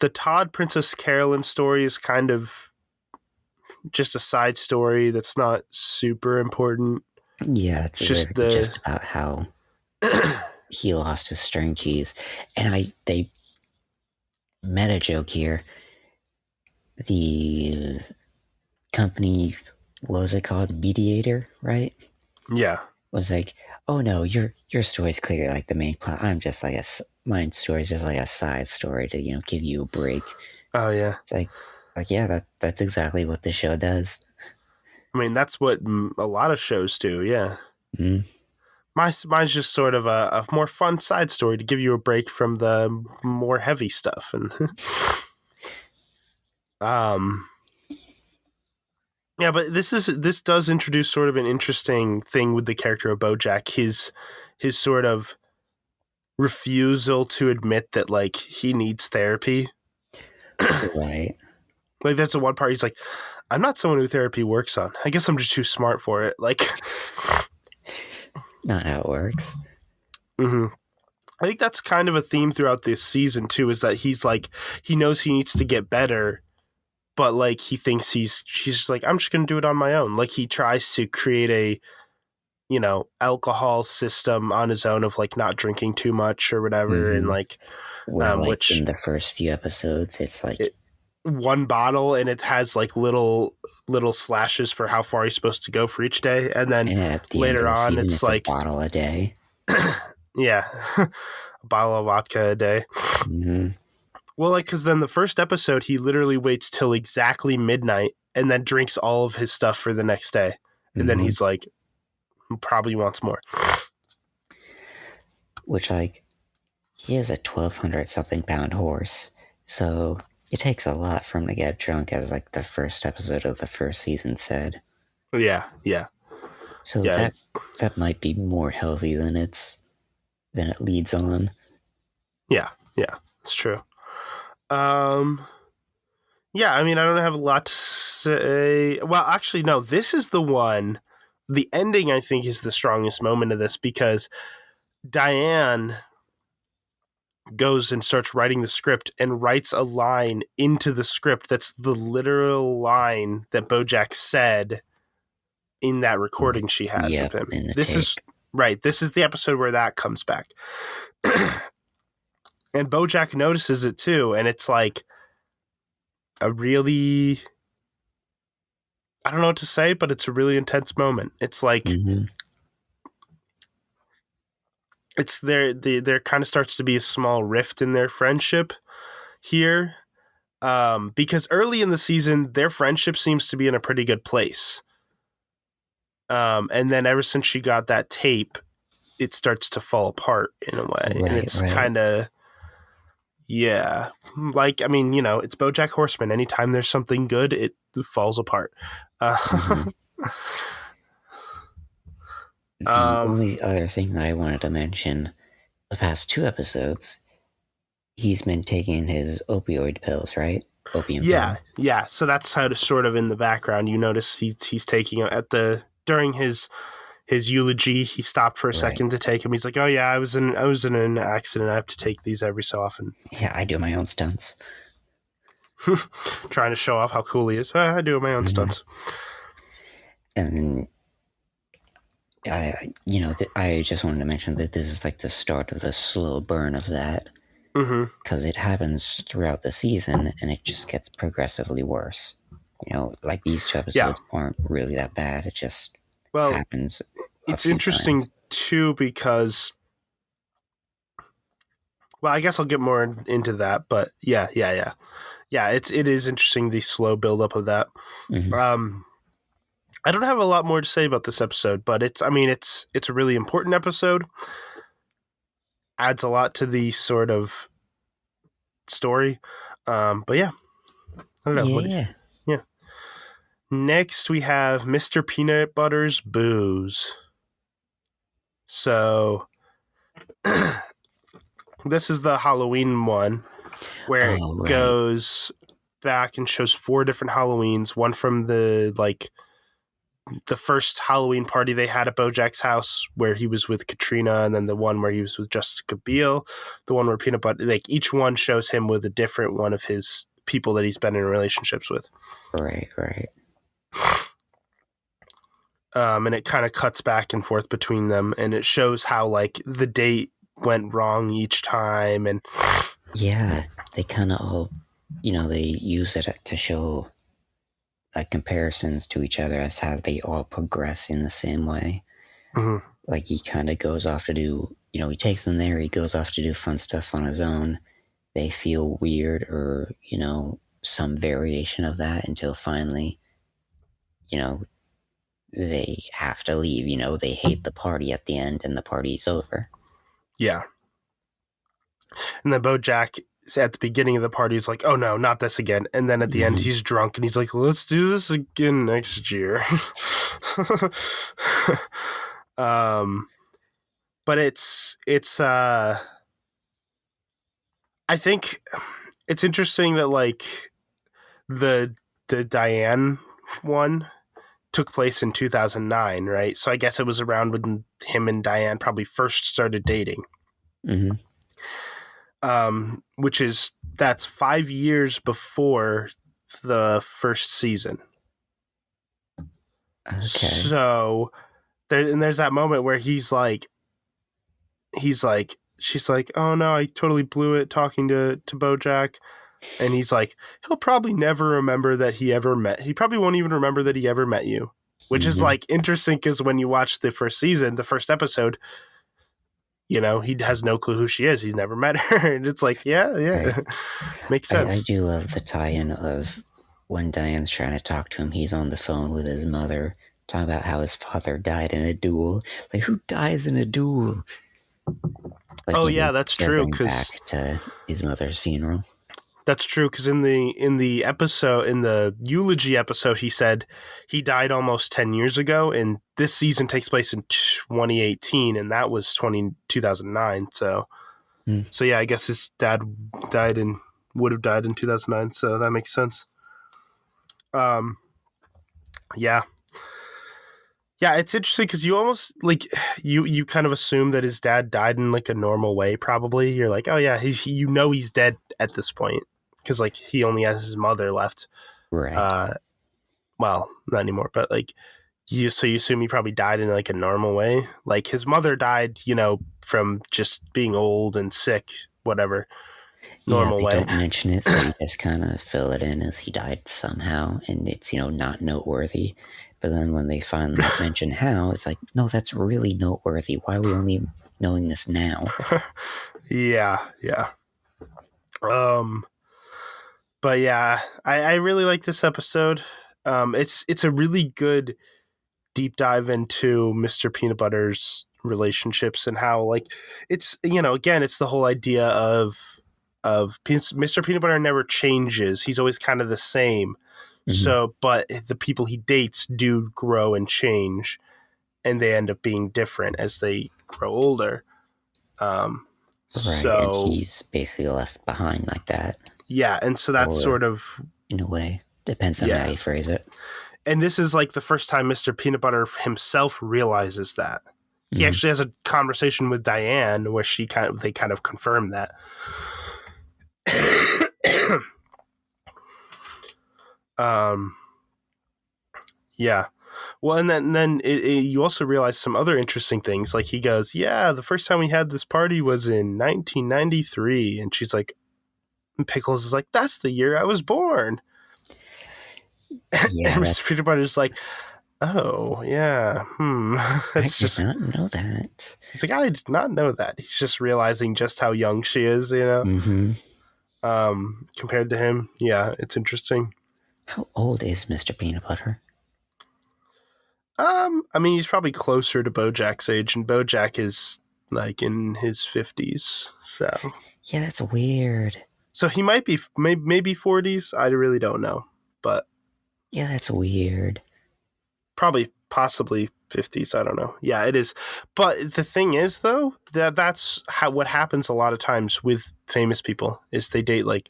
the Todd Princess Carolyn story is kind of just a side story that's not super important. Yeah, it's just about how he lost his string cheese. And they meta joke here. The company, what was it called? Mediator, right? Yeah. Was like, oh no, your story's clearly like the main plot. I'm just like my story's just like a side story to give you a break. Oh yeah. It's like yeah, that's exactly what the show does. I mean, that's what a lot of shows do. Yeah. Mine's just sort of a more fun side story to give you a break from the more heavy stuff, and yeah, but this does introduce sort of an interesting thing with the character of Bojack. His sort of refusal to admit that like he needs therapy. Right. Like there's the one part he's like, I'm not someone who therapy works on. I guess I'm just too smart for it. Like, not how it works. I think that's kind of a theme throughout this season too, is that he's like, he knows he needs to get better, but like he thinks she's like, I'm just going to do it on my own. Like he tries to create a, alcohol system on his own of like not drinking too much or whatever. And like, which in the first few episodes, it's like one bottle and it has like little slashes for how far he's supposed to go for each day. And then later on, it's like a bottle a day. Yeah. A bottle of vodka a day. Well, like, because then the first episode, he literally waits till exactly midnight and then drinks all of his stuff for the next day. And then he's like, probably wants more. Which, like, he is a 1,200 something pound horse. So it takes a lot for him to get drunk, as like the first episode of the first season said. Yeah. So that might be more healthy than it leads on. Yeah, it's true. Yeah, I mean, I don't have a lot to say. Well, actually, no, this is the one. The ending, I think, is the strongest moment of this because Diane goes and starts writing the script and writes a line into the script that's the literal line that Bojack said in that recording she has of him. This is the episode where that comes back. And Bojack notices it too, and it's like a really, I don't know what to say, but it's a really intense moment. It's like it's there kind of starts to be a small rift in their friendship here, because early in the season their friendship seems to be in a pretty good place, and then ever since she got that tape, it starts to fall apart in a way, and it's kind of. Yeah, like, I mean, it's Bojack Horseman. Anytime there's something good, it falls apart. The only other thing that I wanted to mention, the past 2 episodes, he's been taking his opioid pills, right? Opium pills. Yeah. So that's how to sort of in the background, you notice he's taking during his eulogy, he stopped for a second to take him. He's like, "Oh yeah, I was in an accident. I have to take these every so often." Yeah, I do my own stunts. Trying to show off how cool he is. I do my own stunts. And I just wanted to mention that this is like the start of the slow burn of that, because it happens throughout the season and it just gets progressively worse. Like these 2 episodes aren't really that bad. It just happens. It's interesting too because Well, I guess I'll get more into that, but yeah. It is interesting, the slow buildup of that. Mm-hmm. I don't have a lot more to say about this episode, but it's a really important episode. Adds a lot to the sort of story. But yeah, I don't know. Yeah. Yeah. Next, we have Mr. Peanut Butter's Booze. So, this is the Halloween one where it goes back and shows 4 different Halloweens. One from the first Halloween party they had at Bojack's house where he was with Katrina, and then the one where he was with Jessica Biel, the one where Peanut Butter, like each one shows him with a different one of his people that he's been in relationships with. Right. And it kind of cuts back and forth between them, and it shows how like the date went wrong each time. And yeah, they kind of all, they use it to show comparisons to each other as how they all progress in the same way. Mm-hmm. Like he kind of goes off to do, he takes them there, he goes off to do fun stuff on his own. They feel weird or, some variation of that until finally, they have to leave. They hate the party at the end and the party's over. Yeah. And then Bojack at the beginning of the party is like, oh no, not this again. And then at the end he's drunk and he's like, let's do this again next year. But it's I think it's interesting that like the Diane one took place in 2009, right? So I guess it was around when him and Diane probably first started dating. Mm-hmm. That's 5 years before the first season. Okay. So there's that moment where she's like, oh no, I totally blew it talking to Bojack. And he's like, he'll probably never remember that he ever met. He probably won't even remember that he ever met you, which is like interesting because when you watch the first season, the first episode, he has no clue who she is. He's never met her. And it's like, yeah. Right. Makes sense. I do love the tie-in of when Diane's trying to talk to him, he's on the phone with his mother, talking about how his father died in a duel. Like, who dies in a duel? Like, oh, yeah, that's true. Back to his mother's funeral. That's true, because in the episode, in the eulogy episode, he said he died almost 10 years ago, and this season takes place in 2018, and that was 2009. So yeah, I guess his dad would have died in 2009, so that makes sense. Yeah, it's interesting because you almost like you kind of assume that his dad died in like a normal way. Probably you're like, oh yeah, he's dead at this point. Because like he only has his mother left, right? Well, not anymore, but like you assume he probably died in like a normal way. Like his mother died, from just being old and sick, whatever. Normal way. Don't mention it, so you just kind of fill it in as he died somehow, and it's not noteworthy. But then when they finally mention how, it's like, no, that's really noteworthy. Why are we only knowing this now? Yeah. But yeah, I really like this episode. It's a really good deep dive into Mr. Peanut Butter's relationships and how like it's again it's the whole idea of Mr. Peanut Butter never changes. He's always kind of the same. Mm-hmm. So, but the people he dates do grow and change, and they end up being different as they grow older. Right, so, and he's basically left behind like that. Yeah, and so that's sort of... In a way. Depends on how you phrase it. And this is like the first time Mr. Peanut Butter himself realizes that. He actually has a conversation with Diane where they kind of confirm that. Yeah. Well, and then you also realize some other interesting things. Like he goes, yeah, the first time we had this party was in 1993. And she's like, and Pickles is like, that's the year I was born. Yeah, and Mr. Peanut Butter's like, Oh, yeah. I It's did just, not know that. it's like, I did not know that. He's just realizing just how young she is, Mm-hmm. compared to him. Yeah, it's interesting. How old is Mr. Peanut Butter? I mean, he's probably closer to Bojack's age, and Bojack is like in his 50s. Yeah, that's weird. So he might be maybe 40s. I really don't know, but Yeah, that's weird. probably possibly 50s. I don't know. Yeah, it is. But the thing is, though, that's how what happens a lot of times with famous people is they date like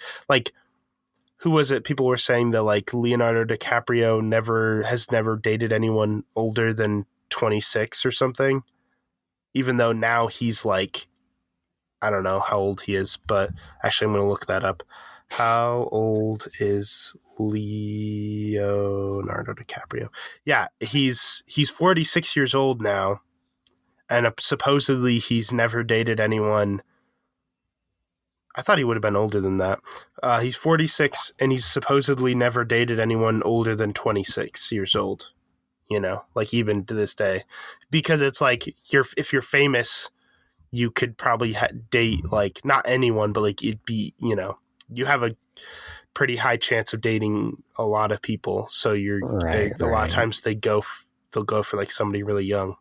who was it? People were saying that like Leonardo DiCaprio has never dated anyone older than 26 or something, even though now he's like, I don't know how old he is, but actually I'm going to look that up. How old is Leonardo DiCaprio? Yeah, he's 46 years old now, and supposedly he's never dated anyone. I thought he would have been older than that. He's 46, and he's supposedly never dated anyone older than 26 years old. Like even to this day, because it's like if you're famous, you could probably date like not anyone, but like it'd be you have a pretty high chance of dating a lot of people. So Right, a lot of right. times they'll go for like somebody really young.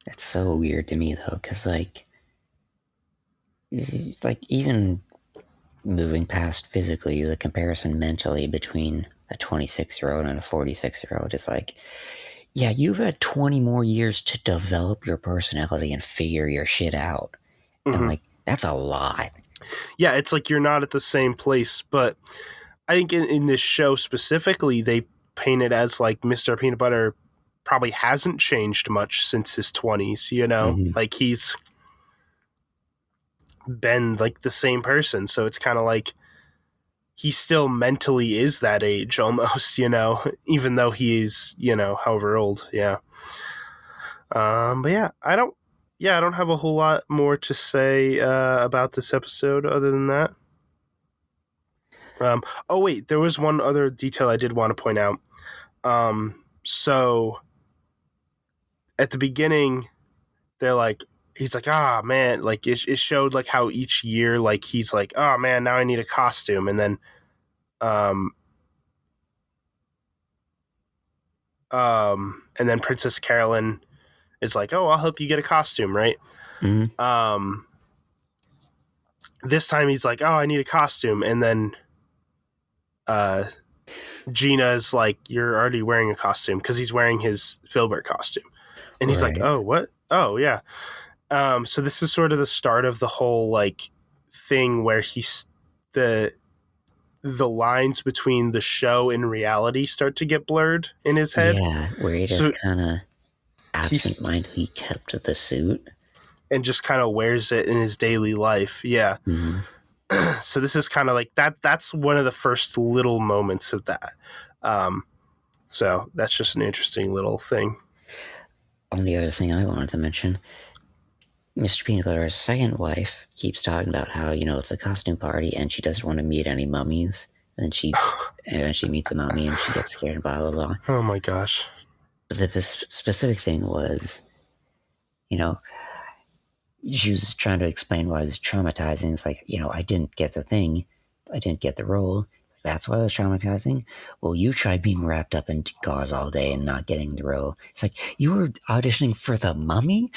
That's so weird to me though, because like, it's like even moving past physically, the comparison mentally between a 26-year-old and a 46-year-old is like, yeah, you've had 20 more years to develop your personality and figure your shit out. And Mm-hmm. like, that's a lot. Yeah, it's like you're not at the same place, but I think in this show specifically, they paint it as like Mr. Peanut Butter probably hasn't changed much since his 20s, Mm-hmm. like he's been like the same person. So it's kind of like he still mentally is that age almost, even though he is, however old. Yeah. But I don't have a whole lot more to say about this episode other than that. Oh wait, there was one other detail I did want to point out. So at the beginning, they're like, he's like, ah, man, like it showed like how each year, like he's like, oh man, now I need a costume, and then, um, Princess Carolyn is like, oh, I'll help you get a costume, right? Mm-hmm. This time he's like, oh, I need a costume, and then, Gina's like, you're already wearing a costume because he's wearing his Philbert costume, and he's like, Right. oh, what? Oh, yeah. So this is sort of the start of the whole like thing where the the lines between the show and reality start to get blurred in his head. Yeah, where he just So kind of he's absentmindedly kept the suit. and just kind of wears it in his daily life. Yeah. Mm-hmm. So this is kind of like that. That's one of the first little moments of that. Um, so that's just an interesting little thing. On the other thing I wanted to mention, Mr. Peanut Butter's second wife keeps talking about how, it's a costume party and she doesn't want to meet any mummies. And she eventually meets a mummy and she gets scared and blah, blah, blah. Oh my gosh. But the specific thing was, you know, she was trying to explain why it was traumatizing. It's like, I didn't get the thing. I didn't get the role. That's why it was traumatizing. Well, you tried being wrapped up in gauze all day and not getting the role. It's like, you were auditioning for the mummy?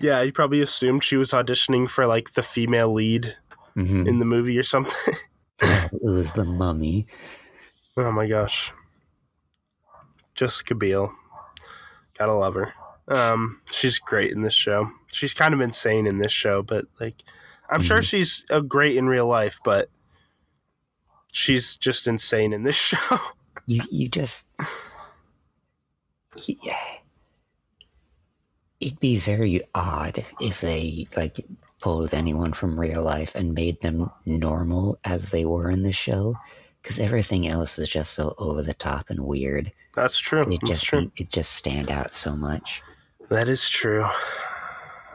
Yeah, he probably assumed she was auditioning for like the female lead Mm-hmm. in the movie or something. No, it was the mummy. Oh my gosh. Jessica Biel. Gotta love her. She's great in this show. She's kind of insane in this show, but like, I'm sure she's great in real life, but she's just insane in this show. You just... Yeah. It'd be very odd if they, like, pulled anyone from real life and made them normal as they were in the show, because everything else is just so over the top and weird. That's true. That's true. It just stand out so much. That is true.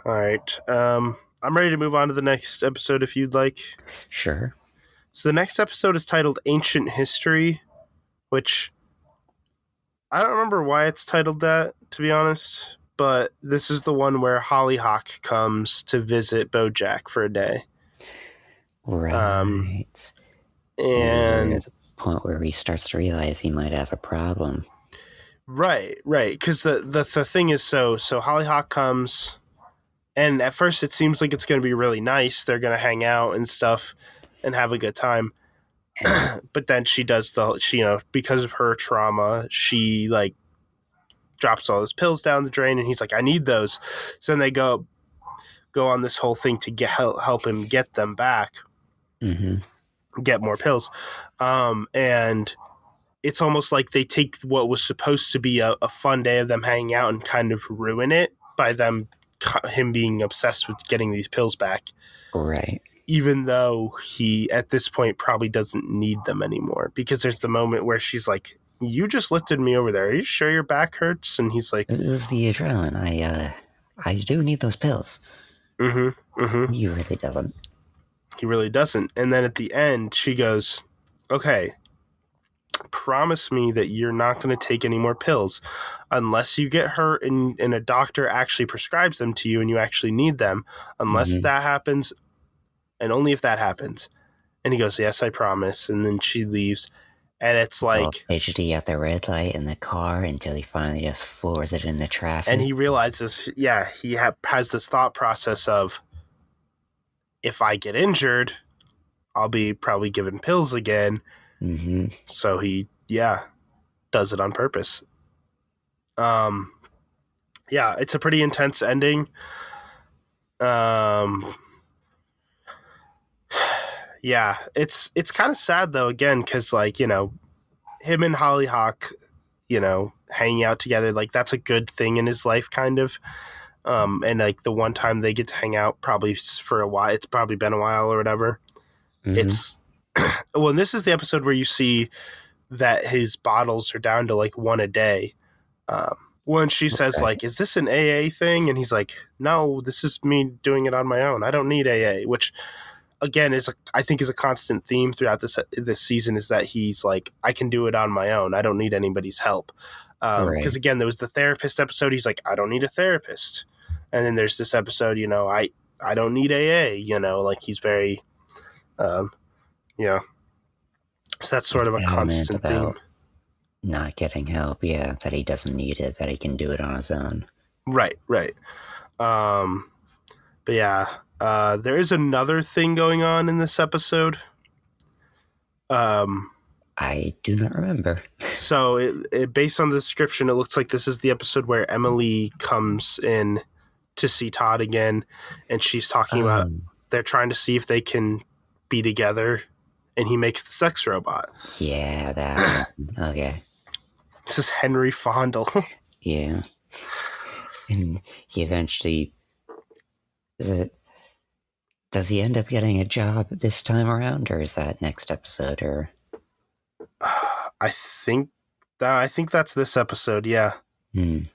All right. I'm ready to move on to the next episode if you'd like. Sure. So the next episode is titled Ancient History. which I don't remember why it's titled that, to be honest. But this is the one where Hollyhock comes to visit Bojack for a day. Right. And this is where And the point where he starts to realize he might have a problem. right. Because the thing is, so Hollyhock comes, and at first it seems like it's going to be really nice. They're going to hang out and stuff and have a good time. But then she does because of her trauma, she like drops all his pills down the drain, and he's like, I need those. So then they go on this whole thing to help him get them back, get more pills. And it's almost like they take what was supposed to be a fun day of them hanging out and kind of ruin it by him being obsessed with getting these pills back. Right. Even though he, at this point, probably doesn't need them anymore. Because there's the moment where she's like, you just lifted me over there. Are you sure your back hurts? And he's like, it was the adrenaline. I do need those pills. He really doesn't. He really doesn't. And then at the end, she goes, okay, promise me that you're not going to take any more pills unless you get hurt and a doctor actually prescribes them to you and you actually need them. Unless that happens, and only if that happens. And he goes, yes, I promise. And then she leaves. And it's like all fidgety at the red light in the car until he finally just floors it in the traffic. And he realizes, he has this thought process of, if I get injured, I'll be probably given pills again. So he, does it on purpose. It's a pretty intense ending. It's kind of sad though, again, because like, him and Hollyhock, hanging out together, like that's a good thing in his life, kind of. And like the one time they get to hang out, probably for a while, it's probably been a while or whatever. It's well, and this is the episode where you see that his bottles are down to like one a day. When she says like, is this an AA thing? And he's like, no, this is me doing it on my own. I don't need AA, which again I think is a constant theme throughout this season, is that he's like, I can do it on my own. I don't need anybody's help. Because again, there was the therapist episode. He's like, I don't need a therapist. And then there's this episode, I don't need AA, like he's very, so that's sort of a constant theme. Not getting help, that he doesn't need it, that he can do it on his own. Right. But there is another thing going on in this episode. I do not remember. So it based on the description, it looks like this is the episode where Emily comes in to see Todd again, and she's talking about they're trying to see if they can be together, and he makes the sex robot. Yeah, that one. Okay. This is Henry Fondle. Yeah. And he eventually... Does he end up getting a job this time around, or is that next episode, or... I think that's this episode, yeah. The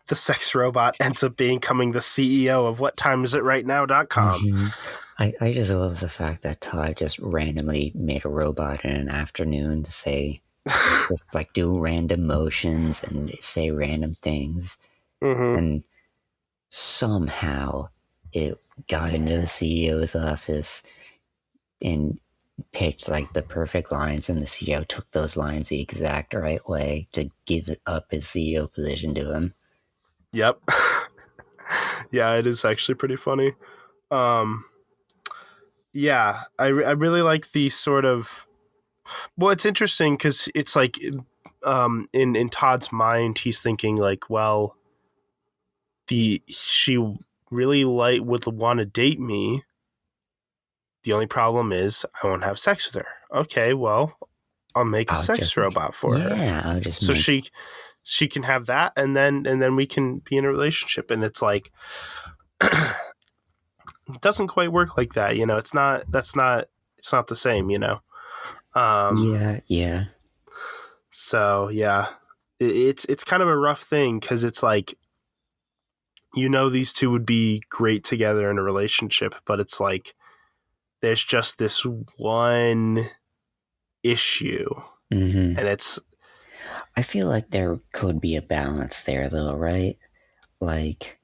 the sex robot ends up becoming the CEO of whattimeisit.rightnow.com. I just love the fact that Todd just randomly made a robot in an afternoon to say, just like do random motions and say random things. And somehow it got into the CEO's office and picked like the perfect lines, and the CEO took those lines the exact right way to give up his CEO position to him. Yep. Yeah, it is actually pretty funny. I really like the sort of... Well, it's interesting because it's like in Todd's mind, he's thinking like, well, she really would want to date me. The only problem is I won't have sex with her. Okay, well, I'll make a sex robot for her. Yeah, I'll just so she can have that, and then we can be in a relationship. And it's like, it doesn't quite work like that, It's not the same, Yeah. So yeah, it's kind of a rough thing because it's like, these two would be great together in a relationship, but it's like there's just this one issue, and it's. I feel like there could be a balance there, though, right? Like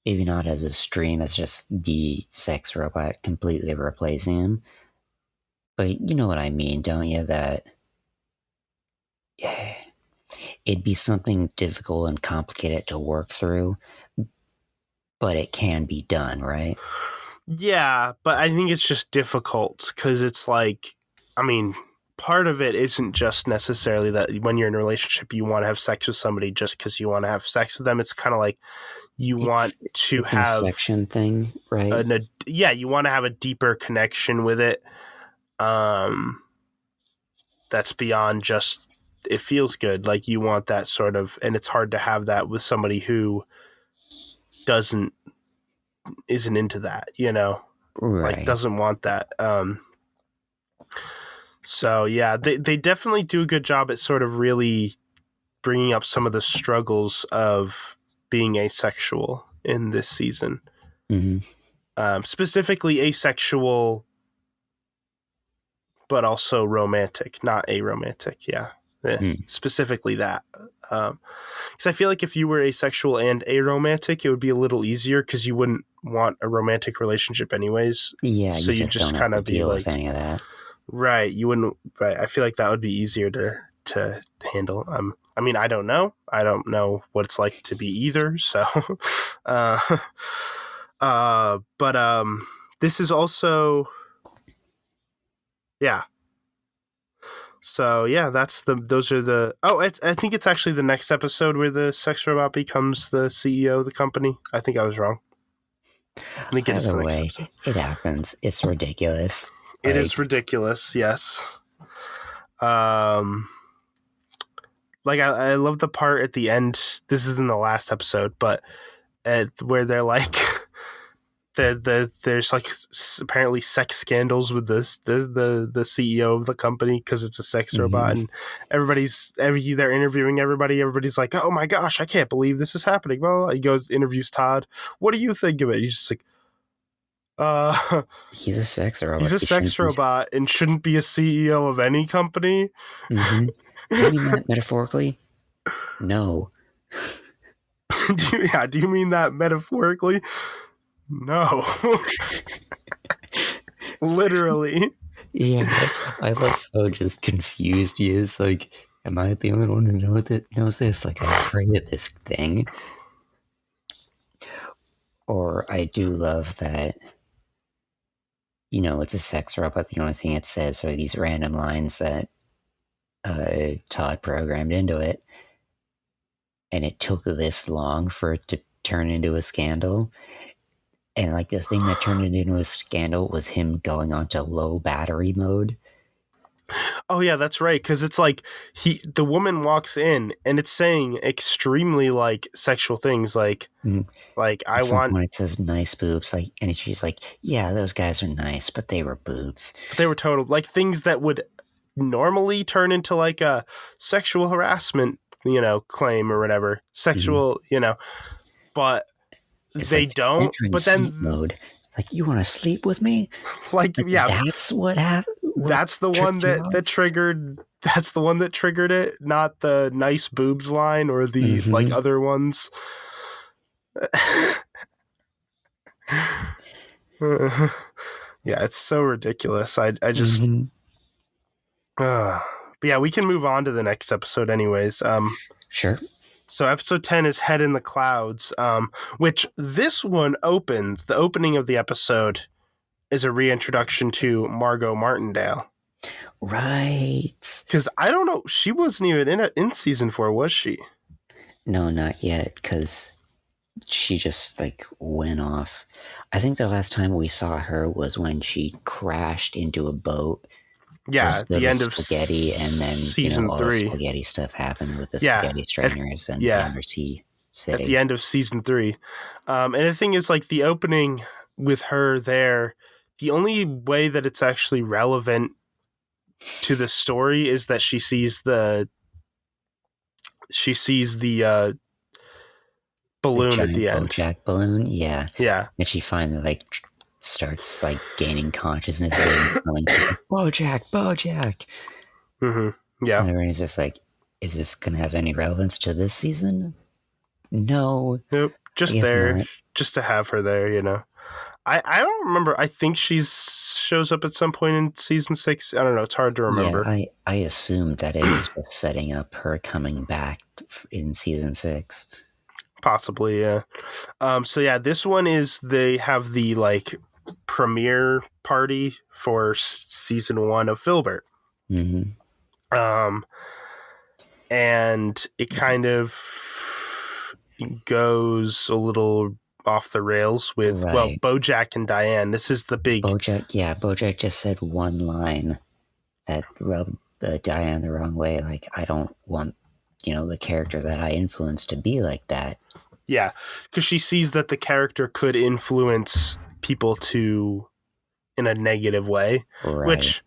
maybe not as extreme as just the sex robot completely replacing him, but you know what I mean, don't you? That it'd be something difficult and complicated to work through, but it can be done, right? Yeah, but I think it's just difficult because it's like, I mean, part of it isn't just necessarily that when you're in a relationship, you want to have sex with somebody just because you want to have sex with them. It's kind of like you want to it's have an affection thing, right? You want to have a deeper connection with it. That's beyond just it feels good. Like you want that sort of, and it's hard to have that with somebody who isn't into that, Right. like doesn't want that. So yeah, they definitely do a good job at sort of really bringing up some of the struggles of being asexual in this season. Specifically asexual, but also romantic, not aromantic. Yeah. Specifically that. Because I feel like if you were asexual and aromantic, it would be a little easier because you wouldn't want a romantic relationship anyways. Yeah, so you just don't have to deal with any of that. Right, you wouldn't. Right, I feel like that would be easier to handle. I mean, I don't know. I don't know what it's like to be either. So, but this is also, yeah. So yeah, those are the. Oh, I think it's actually the next episode where the sex robot becomes the CEO of the company. I think I was wrong. I think it is the next episode. It happens. It's ridiculous. It is ridiculous. Yes. Like I love the part at the end. This is in the last episode, but where they're like, there's like apparently sex scandals with the CEO of the company because it's a sex robot, and they're interviewing everybody. Everybody's like, oh my gosh, I can't believe this is happening. Well, he goes interviews Todd. What do you think of it? He's just like, he's a sex robot. He's a sex robot and shouldn't be a CEO of any company. You mean that metaphorically? No. Do you mean that metaphorically? No. Literally. Yeah, I love how just confused he is. Like, am I the only one who knows this? Like, I'm afraid of this thing. Or I do love that, it's a sex robot. The only thing it says are these random lines that Todd programmed into it. And it took this long for it to turn into a scandal. And like the thing that turned it into a scandal was him going onto low battery mode. Oh yeah, that's right. Because it's like the woman walks in and it's saying extremely like sexual things, like I want. When it says nice boobs, like, and she's like, yeah, those guys are nice, but they were boobs. But they were total like things that would normally turn into like a sexual harassment, claim or whatever, sexual, but it's they like don't. But then mode. Like, you want to sleep with me? Like yeah, that's what happened. That's the one that triggered. That's the one that triggered it, not the nice boobs line or the like other ones. Yeah, it's so ridiculous. I just. But yeah, we can move on to the next episode, anyways. Sure. So episode 10 is Head in the Clouds, which this one opens. The opening of the episode is a reintroduction to Margot Martindale. Right. Because I don't know, she wasn't even in season 4, was she? No, not yet, because she just like went off. I think the last time we saw her was when she crashed into a boat. Yeah, at the end of spaghetti, and then season 3, all the spaghetti stuff happened with the spaghetti strainers and the undersea city. At the end of season 3, and the thing is, like the opening with her there, the only way that it's actually relevant to the story is that she sees the the balloon at giant the end. Bojack balloon. Yeah. Yeah. And she finally like starts like gaining consciousness, really going. She's like, Bojack, Bojack. Yeah. And everyone's just like, is this gonna have any relevance to this season? No, Nope. I Just guess there, not. just to have her there, you know. I don't remember. I think shows up at some point in season 6. I don't know. It's hard to remember. Yeah, I assumed that it was just setting up her coming back in season 6. Possibly, yeah. So yeah, this one is they have the like premiere party for season 1 of Philbert. Mm-hmm. And it kind of goes a little off the rails with Bojack and Diane. This is the big Bojack just said one line that rubbed Diane the wrong way. Like, I don't want, the character that I influenced to be like that. Yeah, because she sees that the character could influence people in a negative way, right. Which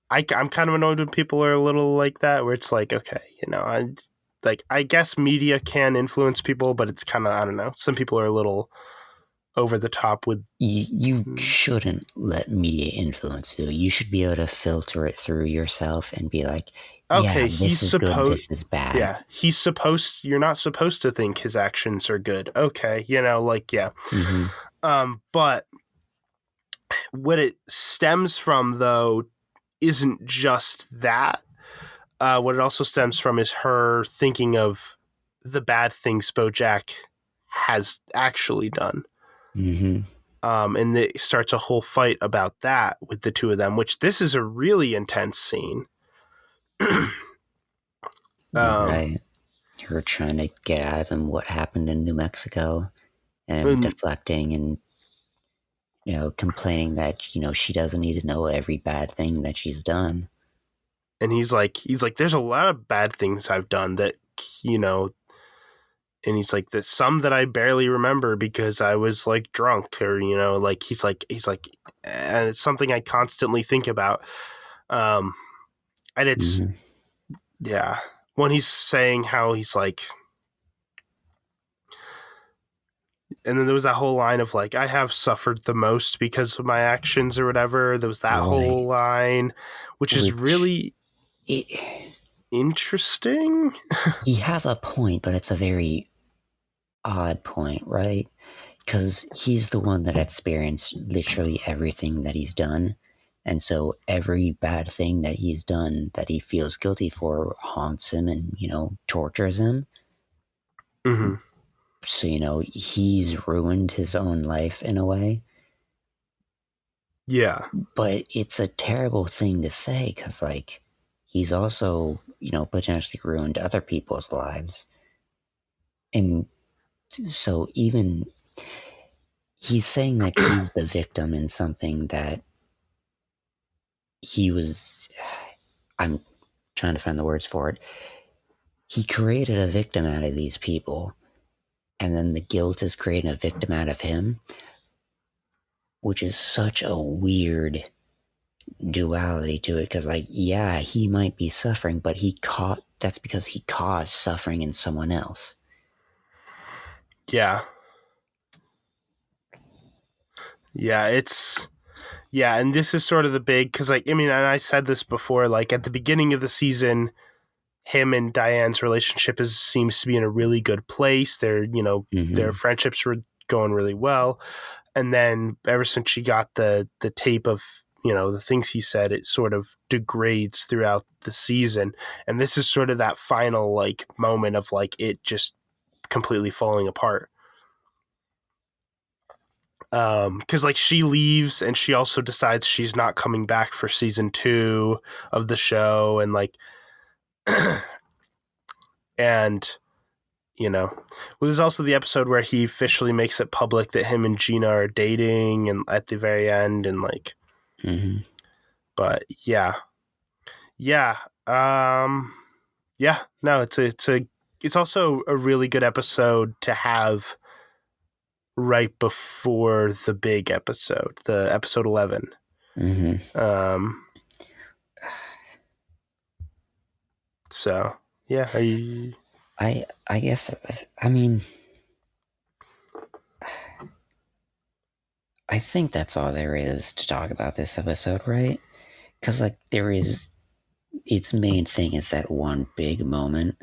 I'm kind of annoyed when people are a little like that, where it's like, okay, I guess media can influence people, but it's kind of, I don't know. Some people are a little over the top with. You shouldn't let media influence you. You should be able to filter it through yourself and be like, okay, yeah, this is good, this is bad. Yeah, you're not supposed to think his actions are good. Okay, yeah. Mm-hmm. But what it stems from, though, isn't just that. What it also stems from is her thinking of the bad things Bojack has actually done. Mm-hmm. And it starts a whole fight about that with the two of them, which this is a really intense scene. Right. Her trying to get out of him what happened in New Mexico and deflecting and, complaining that, she doesn't need to know every bad thing that she's done. And he's like, there's a lot of bad things I've done that, and he's like, there's some that I barely remember because I was like drunk, or, he's like, and it's something I constantly think about. And it's, yeah, when he's saying how he's like, and then there was that whole line of like, I have suffered the most because of my actions or whatever. There was that whole line, which is really interesting. He has a point, but it's a very odd point, right? Because he's the one that experienced literally everything that he's done. And so every bad thing that he's done that he feels guilty for haunts him and, tortures him. Mm-hmm. So, he's ruined his own life in a way. Yeah. But it's a terrible thing to say because, like, he's also, potentially ruined other people's lives. And so even he's saying that he's the victim in something that he was, I'm trying to find the words for it. He created a victim out of these people, and then the guilt is creating a victim out of him, which is such a weird duality to it. Because, like, yeah, he might be suffering, but that's because he caused suffering in someone else. Yeah. Yeah, and this is sort of the big, because, like, I mean, and I said this before, like, at the beginning of the season, him and Diane's relationship seems to be in a really good place. Their friendships were going really well. And then ever since she got the tape of, the things he said, it sort of degrades throughout the season. And this is sort of that final, like, moment of, like, it just completely falling apart. Because, like, she leaves and she also decides she's not coming back for season 2 of the show, and like and there's also the episode where he officially makes it public that him and Gina are dating, and at the very end, and like but yeah no, it's also a really good episode to have right before the big episode, the episode 11. So yeah, I guess, I mean, I think that's all there is to talk about this episode, right? Because, like, there is, its main thing is that one big moment.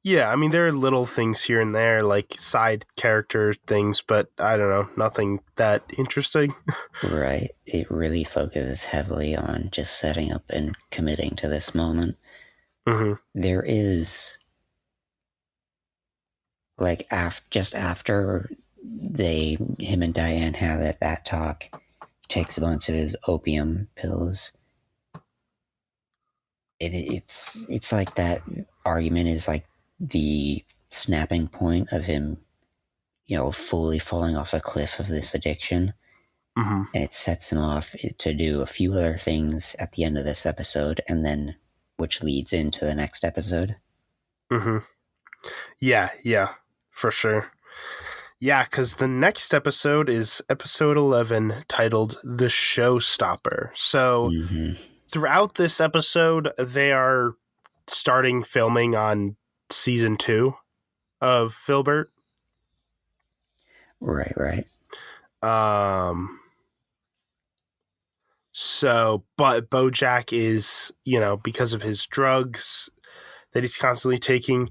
Yeah, I mean, there are little things here and there, like side character things, but I don't know, nothing that interesting. Right. It really focuses heavily on just setting up and committing to this moment. Mm-hmm. There is, like, just after him and Diane have that talk, he takes a bunch of his opium pills. It's like that argument is like the snapping point of him, fully falling off a cliff of this addiction. Mm-hmm. And it sets him off to do a few other things at the end of this episode, and then which leads into the next episode. Mm-hmm. Yeah, for sure. Yeah, because the next episode is episode 11, titled The Showstopper. So throughout this episode, they are starting filming on season 2 of Philbert. Right. But Bojack is, because of his drugs that he's constantly taking,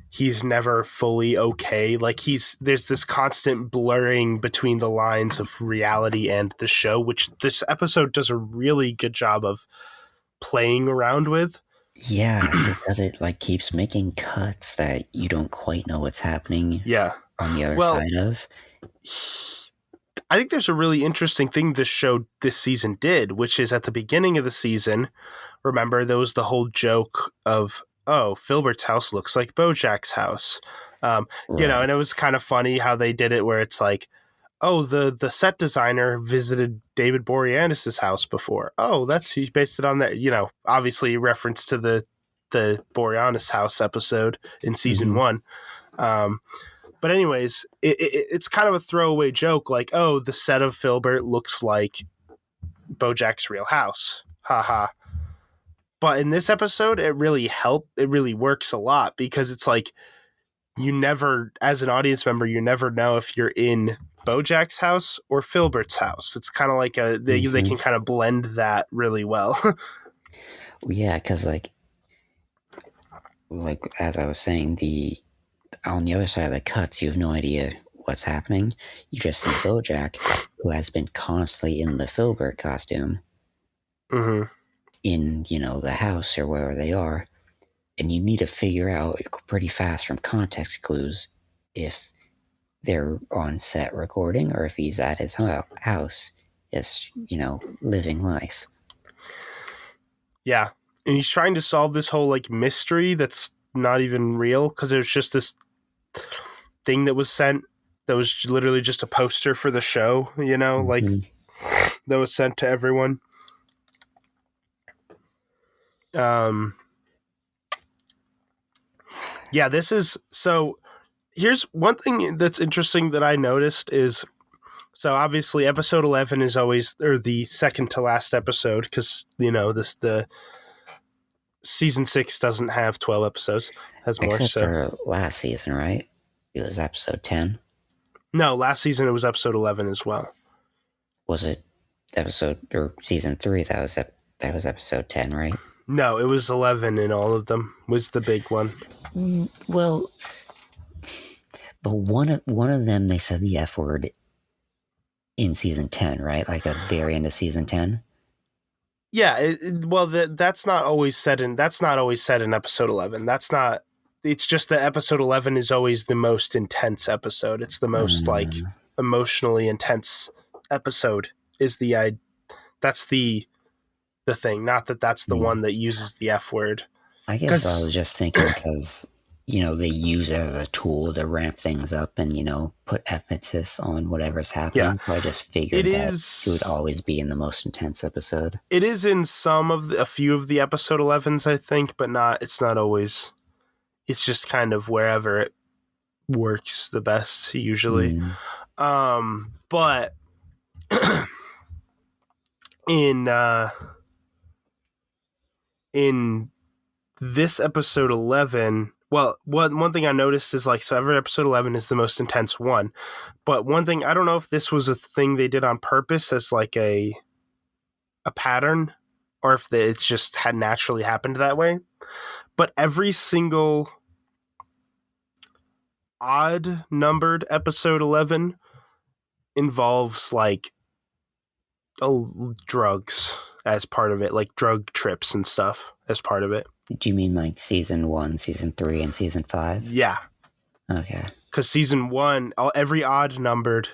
he's never fully okay. Like there's this constant blurring between the lines of reality and the show, which this episode does a really good job of playing around with. Yeah, because it like keeps making cuts that you don't quite know what's happening Yeah. on the other Well, side of. I think there's a really interesting thing this season did, which is at the beginning of the season, remember there was the whole joke of, oh, Philbert's house looks like Bojack's house. Right. And it was kind of funny how they did it where it's like, oh, the set designer visited David Boreanaz's house before. Oh, he based it on that, obviously reference to the Boreanaz house episode in season 1. But anyways, it's kind of a throwaway joke, like, oh, the set of Philbert looks like Bojack's real house. Haha. But in this episode, it really works a lot because it's like you never, as an audience member, you never know if you're in Bojack's house or Philbert's house. It's kind of like they can kind of blend that really well. Yeah, because like as I was saying, on the other side of the cuts, you have no idea what's happening. You just see Bojack, who has been constantly in the Philbert costume, in the house or wherever they are, and you need to figure out pretty fast from context clues if they're on set recording or if he's at his house, just living life. Yeah, and he's trying to solve this whole like mystery that's not even real because there's just this thing that was sent that was literally just a poster for the show, like that was sent to everyone. Yeah, this is so. Here's one thing that's interesting that I noticed is, so obviously episode 11 is always, or the second to last episode, because the season 6 doesn't have 12 episodes, has more. Except for last season, right? It was episode 10. No, last season it was episode 11 as well. Was it episode or season 3 that was episode 10, right? No, it was 11 in all of them. Was the big one. Well, but one of them they said the F word in season 10, right? Like at the very end of season 10. Yeah, that's not always said in episode 11. That's not. It's just that episode 11 is always the most intense episode. It's the most like emotionally intense episode. That's the thing. Not that that's the one that uses the F word. I guess I was just thinking because they use it as a tool to ramp things up and put emphasis on whatever's happening. Yeah. So I just figured it would always be in the most intense episode. It is in a few of the episode 11s, I think, but it's not always. It's just kind of wherever it works the best usually. But in this episode 11, well, one thing I noticed is like, so every episode 11 is the most intense one. But one thing, I don't know if this was a thing they did on purpose as like a pattern, or if it's just had naturally happened that way. But every single odd numbered episode 11 involves like drugs as part of it, like drug trips and stuff as part of it. Do you mean like season 1, season 3, and season 5? Yeah. Okay. Because season 1, every odd numbered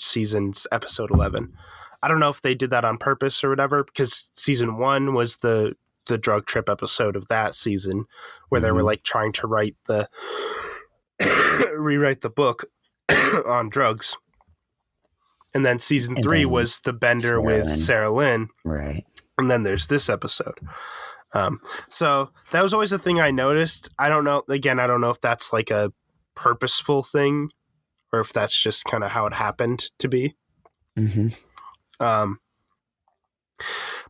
season's episode 11. I don't know if they did that on purpose or whatever, because season 1 was the drug trip episode of that season, where they were like trying to rewrite the book on drugs. And then season 3 was the bender with Sarah Lynn. Right. And then there's this episode. So that was always a thing I noticed. I don't know. Again, I don't know if that's like a purposeful thing or if that's just kind of how it happened to be. Mm-hmm.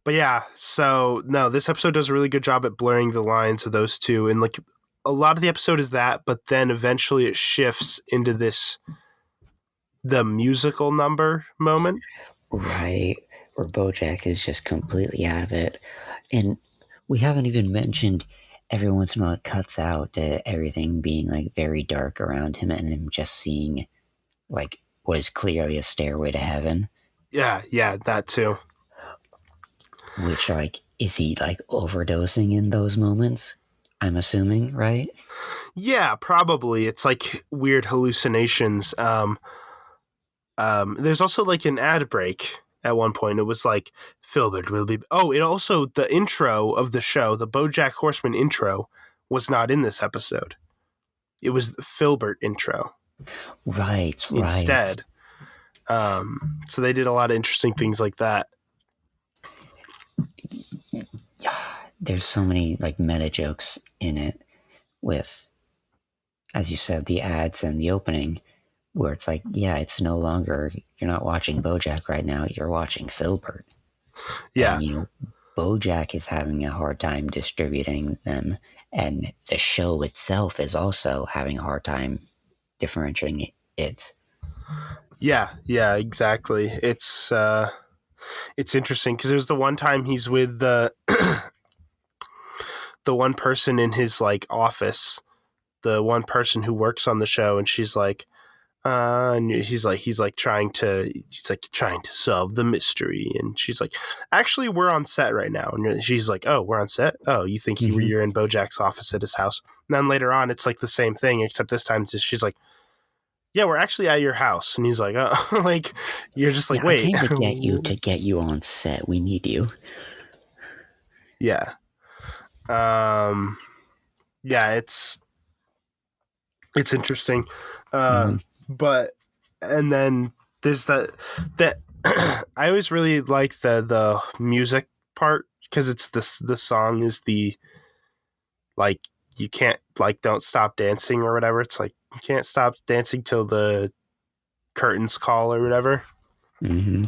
But yeah, so no, this episode does a really good job at blurring the lines of those two. And like a lot of the episode is that, but then eventually it shifts into the musical number moment. Right. Where Bojack is just completely out of it. And we haven't even mentioned every once in a while it cuts out everything being like very dark around him and him just seeing like what is clearly a stairway to heaven. Yeah, that too. Which, like, is he like overdosing in those moments? I'm assuming, right? Yeah, probably. It's like weird hallucinations. There's also like an ad break at one point. It was like, Philbert will be... Oh, it also, the intro of the show, the Bojack Horseman intro, was not in this episode. It was the Philbert intro. Right. Instead. So they did a lot of interesting things like that. Yeah, there's so many like meta jokes in it with, as you said, the ads and the opening, where it's like, yeah, it's no longer, you're not watching Bojack right now, you're watching Philbert. Yeah. And, Bojack is having a hard time distributing them, and the show itself is also having a hard time differentiating it. Yeah, exactly. It's interesting because there's the one time he's with the one person in his like office, the one person who works on the show, and she's like, and he's trying to solve the mystery, and she's like, actually, we're on set right now, and she's like, oh, we're on set. Oh, you think you're in Bojack's office at his house? And then later on, it's like the same thing, except this time she's like, yeah, we're actually at your house. And he's like, oh, like, you're just like, wait. I came to get you on set. We need you. Yeah. Yeah, it's interesting. But, and then there's that I always really like the music part, because it's the song is the, like, you can't, like, don't stop dancing or whatever. It's like, you can't stop dancing till the curtains call or whatever. Mm-hmm.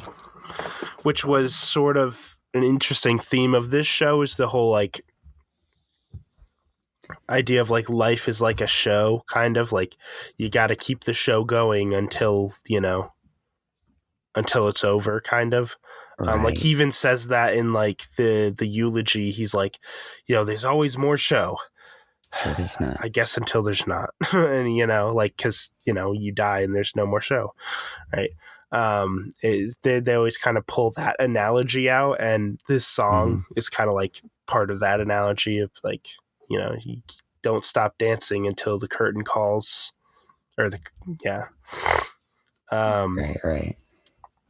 Which was sort of an interesting theme of this show, is the whole like idea of like life is like a show, kind of like you got to keep the show going until it's over, kind of. Right. Like he even says that in like the eulogy. He's like, there's always more show. So there's not. I guess until there's not. And, like, because, you die and there's no more show, right? They always kind of pull that analogy out, and this song is kind of like part of that analogy of like, you don't stop dancing until the curtain calls, or Right.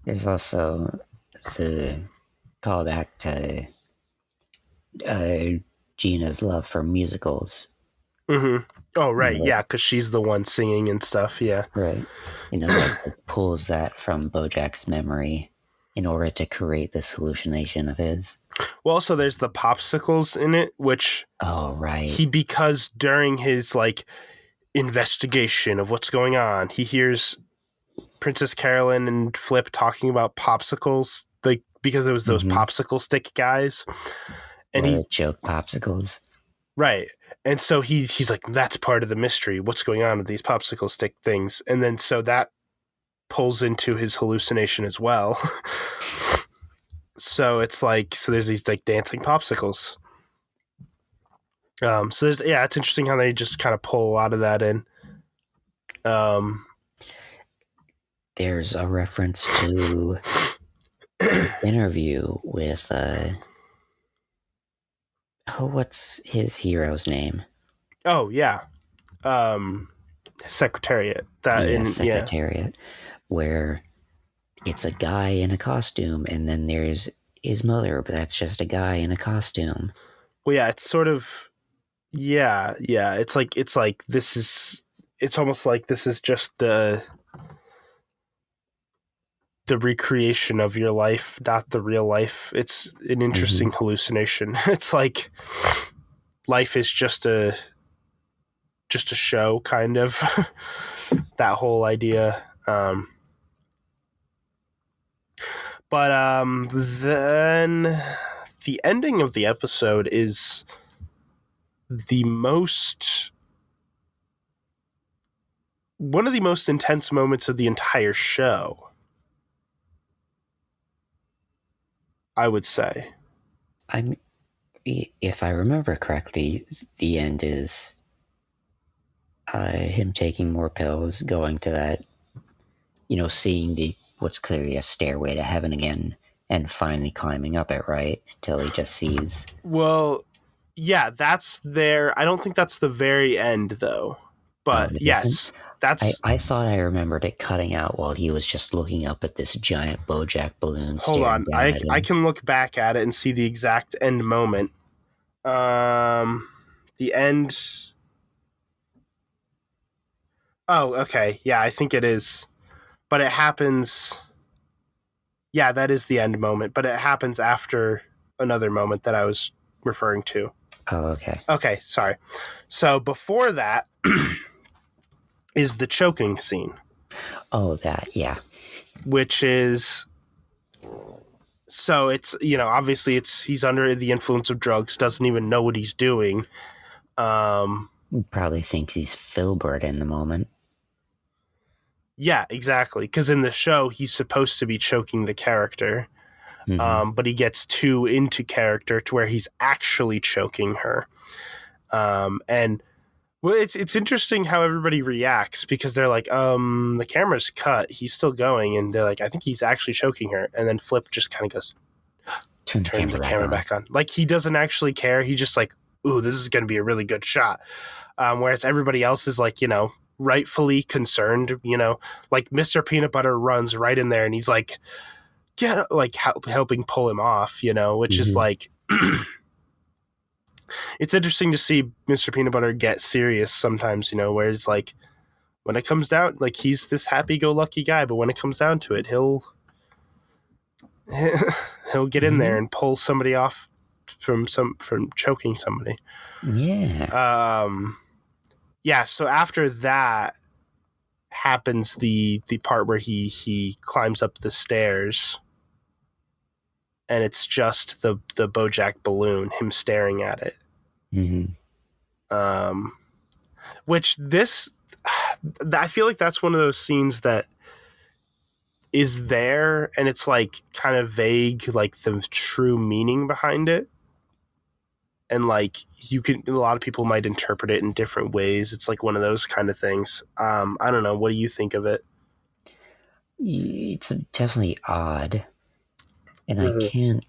There's also the callback to Gina's love for musicals. Mm-hmm. Oh, right. Yeah, because she's the one singing and stuff. Yeah. Right. It pulls that from Bojack's memory in order to create this hallucination of his. Well, also there's the popsicles in it, which because during his like investigation of what's going on, he hears Princess Carolyn and Flip talking about popsicles, like because it was those popsicle stick guys. And the joke popsicles. Right. And so he's like, that's part of the mystery. What's going on with these popsicle stick things? And then so that pulls into his hallucination as well. So it's like, so there's these like dancing popsicles. So there's, yeah, it's interesting how they just kind of pull a lot of that in. There's a reference to an interview with what's his hero's name? Oh yeah, Secretariat. Secretariat, where it's a guy in a costume, and then there's his mother, but that's just a guy in a costume. Well, yeah, it's sort of, yeah. It's like this is. It's almost like this is just the recreation of your life, not the real life. It's an interesting hallucination. It's like life is just a show, kind of. That whole idea. But then the ending of the episode is one of the most intense moments of the entire show, I would say. If I remember correctly, the end is him taking more pills, going to that, seeing what's clearly a stairway to heaven again, and finally climbing up it, right? Till he just sees. Well, yeah, that's there. I don't think that's the very end, though. But yes, that's. I thought I remembered it cutting out while he was just looking up at this giant Bojack balloon. Hold on, I can look back at it and see the exact end moment. The end. Oh, okay. Yeah, I think it is. But it happens. Yeah, that is the end moment, but it happens after another moment that I was referring to. Oh, okay. Okay, sorry. So before that is the choking scene. Oh, that, yeah. Which is... So it's, obviously he's under the influence of drugs, doesn't even know what he's doing. He probably thinks he's Philbert in the moment. Yeah, exactly. Because in the show, he's supposed to be choking the character. But he gets too into character to where he's actually choking her. And well, it's interesting how everybody reacts, because they're like, the camera's cut, he's still going, and they're like, I think he's actually choking her. And then Flip just kind of goes, turn the camera back on. Like, he doesn't actually care. He just like, ooh, this is going to be a really good shot. Whereas everybody else is like, rightfully concerned, like Mr. Peanut Butter runs right in there and he's like, helping pull him off, which is like, it's interesting to see Mr. Peanut Butter get serious sometimes, where it's like, when it comes down, like, he's this happy-go-lucky guy, but when it comes down to it, he'll get in there and pull somebody off from choking somebody. Yeah. Yeah. So after that happens, the part where he climbs up the stairs, and it's just the Bojack balloon, him staring at it. Which I feel like that's one of those scenes that is there, and it's like kind of vague, like the true meaning behind it. And like a lot of people might interpret it in different ways. It's like one of those kind of things. I don't know. What do you think of it? It's definitely odd. And I can't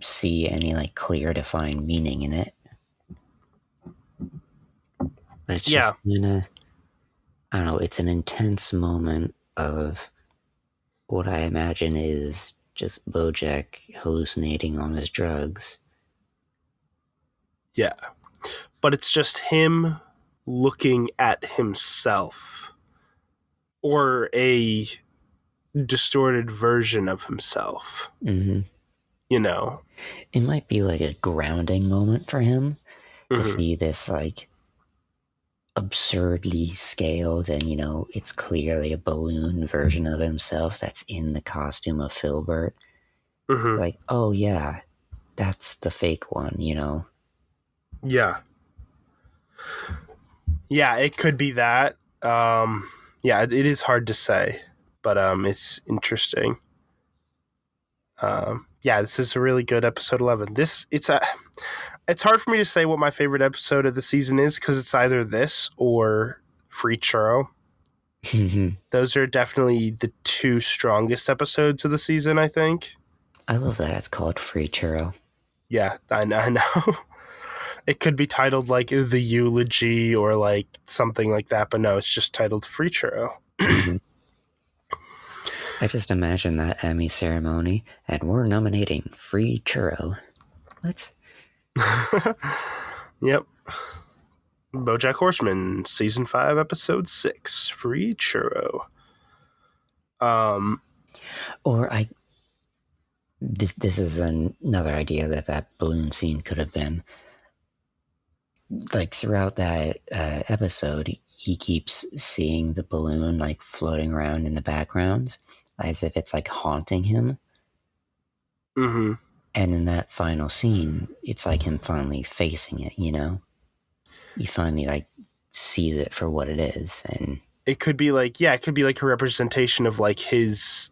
see any clear defined meaning in it. But it's just I don't know, it's an intense moment of what I imagine is just Bojack hallucinating on his drugs. Yeah. But it's just him looking at himself, or a distorted version of himself. It might be like a grounding moment for him to see this absurdly scaled, and it's clearly a balloon version of himself that's in the costume of Philbert. Like, oh yeah, that's the fake one, you know? Yeah. Yeah, it could be that. Yeah, it is hard to say, but it's interesting. Yeah, this is a really good episode 11. It's hard for me to say what my favorite episode of the season is because it's either this or Free Churro. Those are definitely the two strongest episodes of the season, I think. I love that it's called Free Churro. Yeah, I know. It could be titled like The Eulogy or like something like that, but no, it's just titled Free Churro. I just imagine that Emmy ceremony, and we're nominating Free Churro. Let's. Yep. Bojack Horseman, season 5, episode 6, Free Churro. This is another idea that balloon scene could have been. Like throughout that episode, he keeps seeing the balloon like floating around in the background as if it's like haunting him. Mm-hmm. And in that final scene, it's like him finally facing it, you know? He finally like sees it for what it is. And it could be like, yeah, it could be like a representation of like his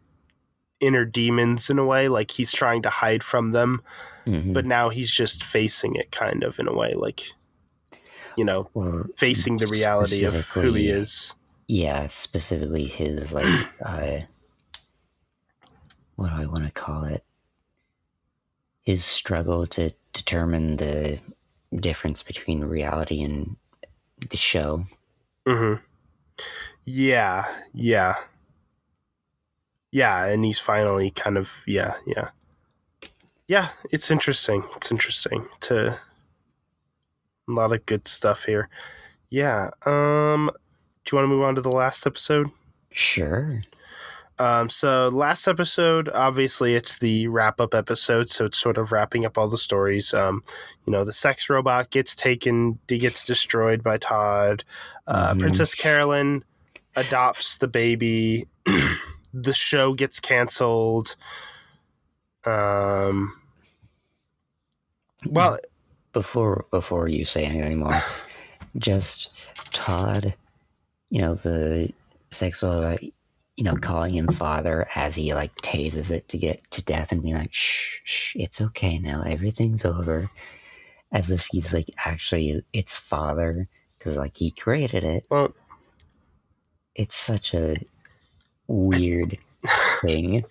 inner demons in a way, like he's trying to hide from them, but now he's just facing it kind of in a way, like, you know, or facing the reality of who he is. Yeah, specifically his like what do I want to call it? His struggle to determine the difference between reality and the show. Mm-hmm. Yeah. And he's finally kind of, yeah. It's interesting. To a lot of good stuff here. Yeah. Do you want to move on to the last episode? Sure. So last episode, obviously it's the wrap-up episode, so it's sort of wrapping up all the stories. The sex robot gets destroyed by Todd. Princess Carolyn adopts the baby. The show gets canceled. Well, before you say anything more, just Todd, the sex robot, calling him father as he like tases it to get to death and being like, shh, it's okay now, everything's over, as if he's like actually its father because like he created it. Well, it's such a weird thing.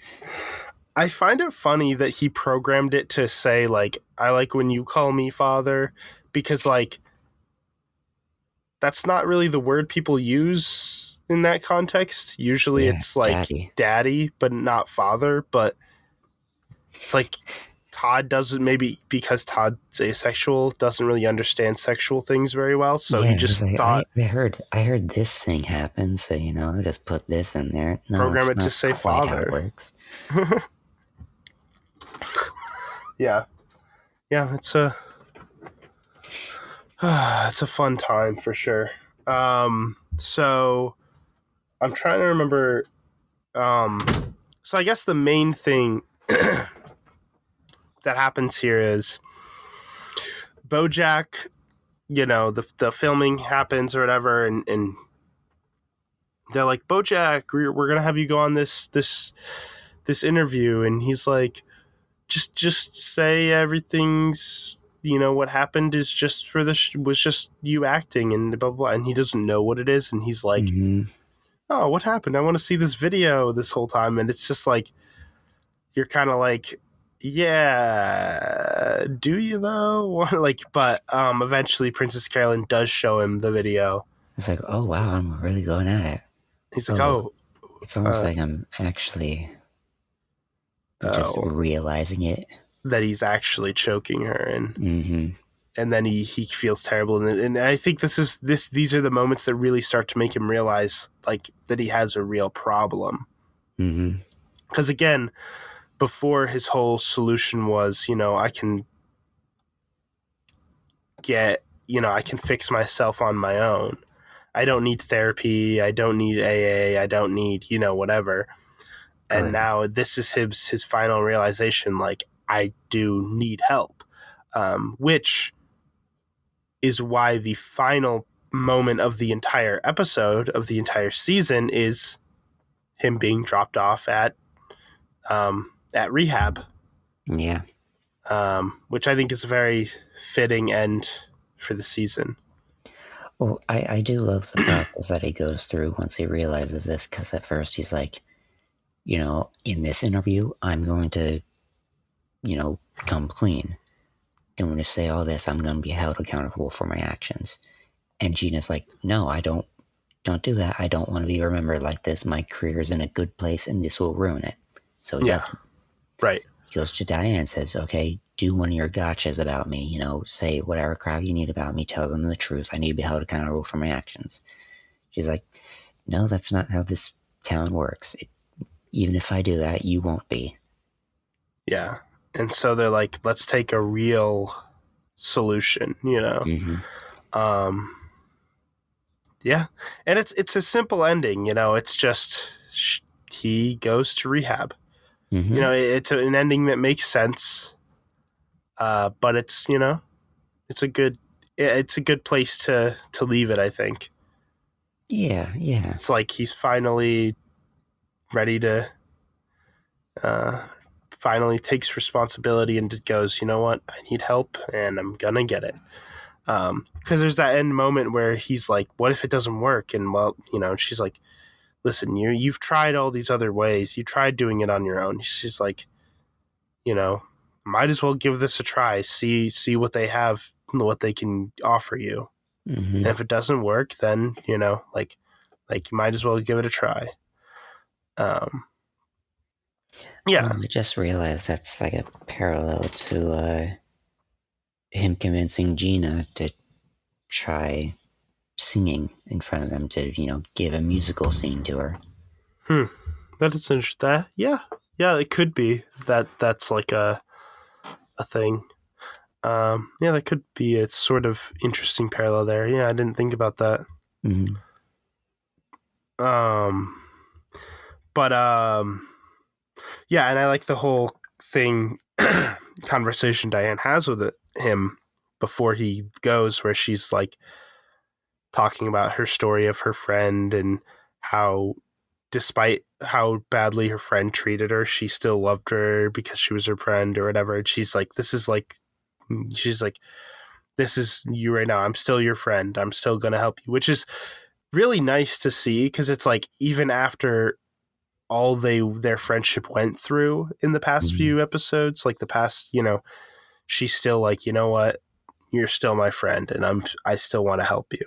I find it funny that he programmed it to say like, I like when you call me father, because like that's not really the word people use in that context. Usually it's like daddy, but not father. But it's like Todd doesn't, maybe because Todd's asexual, doesn't really understand sexual things very well. So he just like, thought, I heard this thing happen, so I just put this in there. No, program it to say father. How it works. Yeah, it's a fun time for sure. So I'm trying to remember. So I guess the main thing that happens here is Bojack, the filming happens or whatever, and they're like, Bojack, we're gonna have you go on this interview, and he's like, just say everything's, what happened is just for was just you acting and blah, blah, blah. And he doesn't know what it is. And he's like, oh, what happened? I want to see this video this whole time. And it's just like, you're kind of like, yeah, do you though? But eventually Princess Carolyn does show him the video. It's like, oh, wow, I'm really going at it. He's like, oh. It's almost like I'm actually just realizing it. That he's actually choking her, and then he feels terrible, and I think these are the moments that really start to make him realize like that he has a real problem. Because again, before his whole solution was, I can fix myself on my own. I don't need therapy. I don't need AA. I don't need whatever. And now this is his final realization. Like, I do need help, which is why the final moment of the entire episode of the entire season is him being dropped off at rehab. Yeah. Which I think is a very fitting end for the season. Well, I do love the process that he goes through once he realizes this, because at first he's like, in this interview, I'm going to, come clean. I'm going to say all this. I'm going to be held accountable for my actions. And Gina's like, no, I don't do that. I don't want to be remembered like this. My career is in a good place and this will ruin it. So he doesn't. Right. He goes to Diane and says, okay, do one of your gotchas about me, say whatever crap you need about me, tell them the truth. I need to be held accountable for my actions. She's like, no, that's not how this town works. Even if I do that, you won't be. Yeah. And so they're like, let's take a real solution, Mm-hmm. Yeah. And it's a simple ending, it's just he goes to rehab. Mm-hmm. It's an ending that makes sense. But it's, it's a good place to leave it, I think. Yeah. It's like he's finally ready to finally takes responsibility and goes, you know what, I need help and I'm gonna get it. Because there's that end moment where he's like, what if it doesn't work? And she's like, listen, you've tried all these other ways. You tried doing it on your own. She's like, might as well give this a try. See what they have, what they can offer you. Mm-hmm. And if it doesn't work, then, like you might as well give it a try. Yeah. I just realized that's like a parallel to him convincing Gina to try singing in front of them, to give a musical scene to her. That is interesting. Yeah, it could be that's like a thing. Yeah, that could be a sort of interesting parallel there. Yeah, I didn't think about that. Mm-hmm. But yeah, and I like the whole thing conversation Diane has with him before he goes, where she's like talking about her story of her friend and how, despite how badly her friend treated her, she still loved her because she was her friend or whatever. And she's like, this is you right now. I'm still your friend. I'm still going to help you, which is really nice to see, because it's like, even after all their friendship went through in the past few episodes, like the past, she's still like, you know what, you're still my friend and I still want to help you.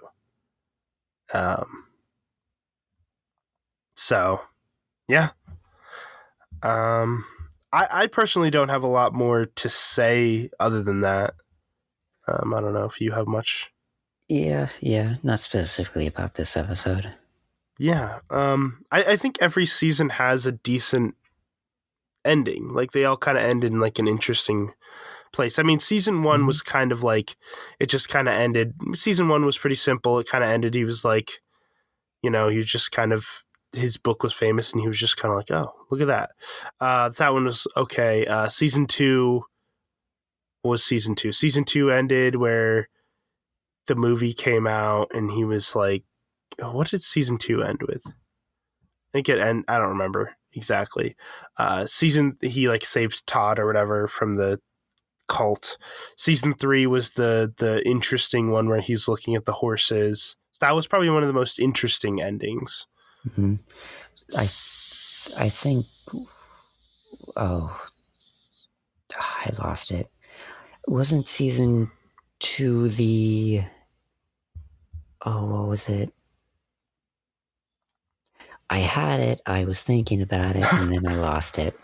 So yeah. I personally don't have a lot more to say other than that. I don't know if you have much. Yeah, not specifically about this episode. Yeah. I think every season has a decent ending. Like, they all kind of end in like an interesting place. I mean, season one was kind of like, it just kind of ended. Season one was pretty simple. It kind of ended. He was like, he just kind of, his book was famous and he was just kind of like, oh, look at that. That one was okay. Season two was season two. Season two ended where the movie came out and he was like, what did season two end with? I think it end. I don't remember exactly. He like saved Todd or whatever from the cult. Season three was the interesting one where he's looking at the horses. So that was probably one of the most interesting endings. Mm-hmm. I think. Oh, I lost it. Wasn't season two the? Oh, what was it? I had it. I was thinking about it, and then I lost it.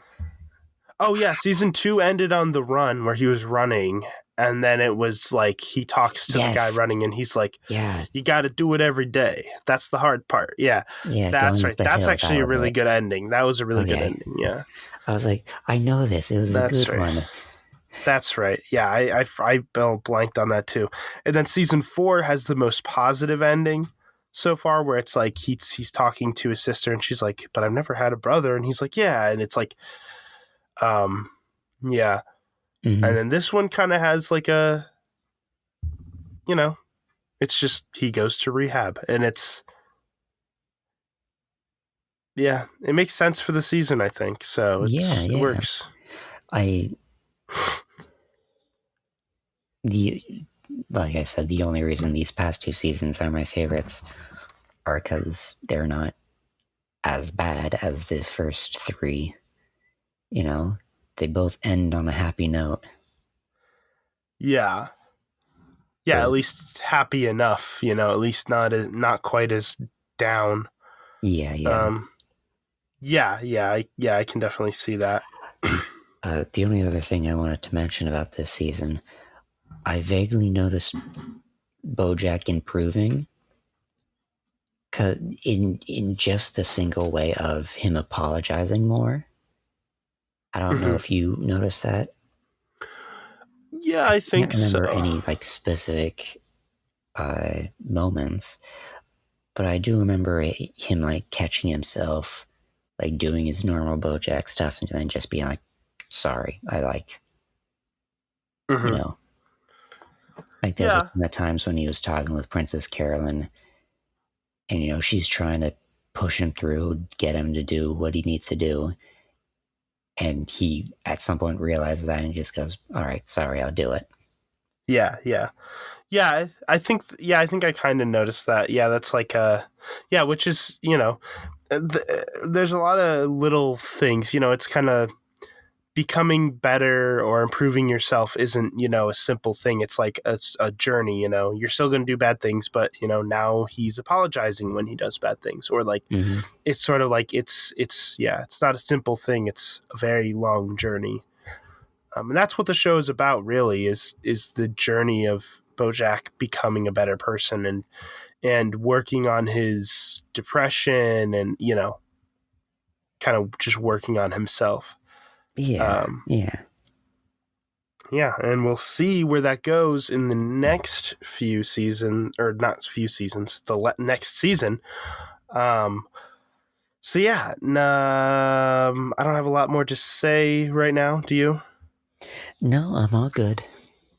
Oh yeah, season two ended on the run where he was running, and then it was like he talks to the guy running, and he's like, "Yeah, you got to do it every day. That's the hard part." Yeah, that's right. That's actually a really good ending. That was a really good ending. Yeah, I was like, I know this. It was a good one. That's right. Yeah, I blanked on that too. And then season four has the most positive ending so far, where it's like he's talking to his sister, and she's like, "But I've never had a brother," and he's like, "Yeah," and it's like, yeah. And then this one kind of has like a, you know, it's just he goes to rehab, and it's, yeah, it makes sense for the season, I think. So it works. Like I said, the only reason these past 2 seasons are my favorites are because they're not as bad as the first 3. You know, they both end on a happy note. Yeah. Yeah, at least happy enough, at least not quite as down. Yeah. I can definitely see that. The only other thing I wanted to mention about this season, I vaguely noticed Bojack improving, in just the single way of him apologizing more. I don't know if you noticed that. Yeah, I think can't remember so. any like specific moments, but I do remember him like catching himself, like doing his normal Bojack stuff, and then just being like, "Sorry, I like," you know, like there's a ton of times when he was talking with Princess Carolyn, and she's trying to push him through, get him to do what he needs to do, and he at some point realizes that and just goes, "All right, sorry, I'll do it." Yeah. I think I kind of noticed that. Yeah, that's like which is there's a lot of little things. It's kind of becoming better or improving yourself isn't a simple thing. It's like a journey. You're still going to do bad things, but now he's apologizing when he does bad things, or like it's sort of like it's not a simple thing. It's a very long journey. And that's what the show is about, really, is the journey of Bojack becoming a better person and working on his depression and, kind of just working on himself. Yeah. Yeah, and we'll see where that goes in the next few seasons, or not few seasons, the next season. So yeah, I don't have a lot more to say right now. Do you? No, I'm all good.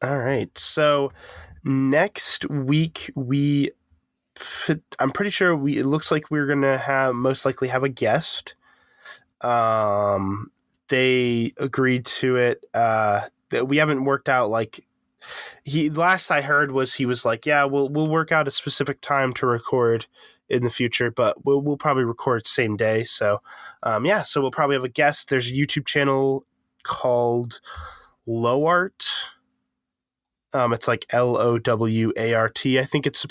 All right. So next week I'm pretty sure it looks like we're gonna most likely have a guest. They agreed to it. We haven't worked out like last I heard was he was like, yeah, we'll work out a specific time to record in the future, but we'll probably record same day. So so we'll probably have a guest. There's a YouTube channel called Low Art. It's like LOWART. I think it's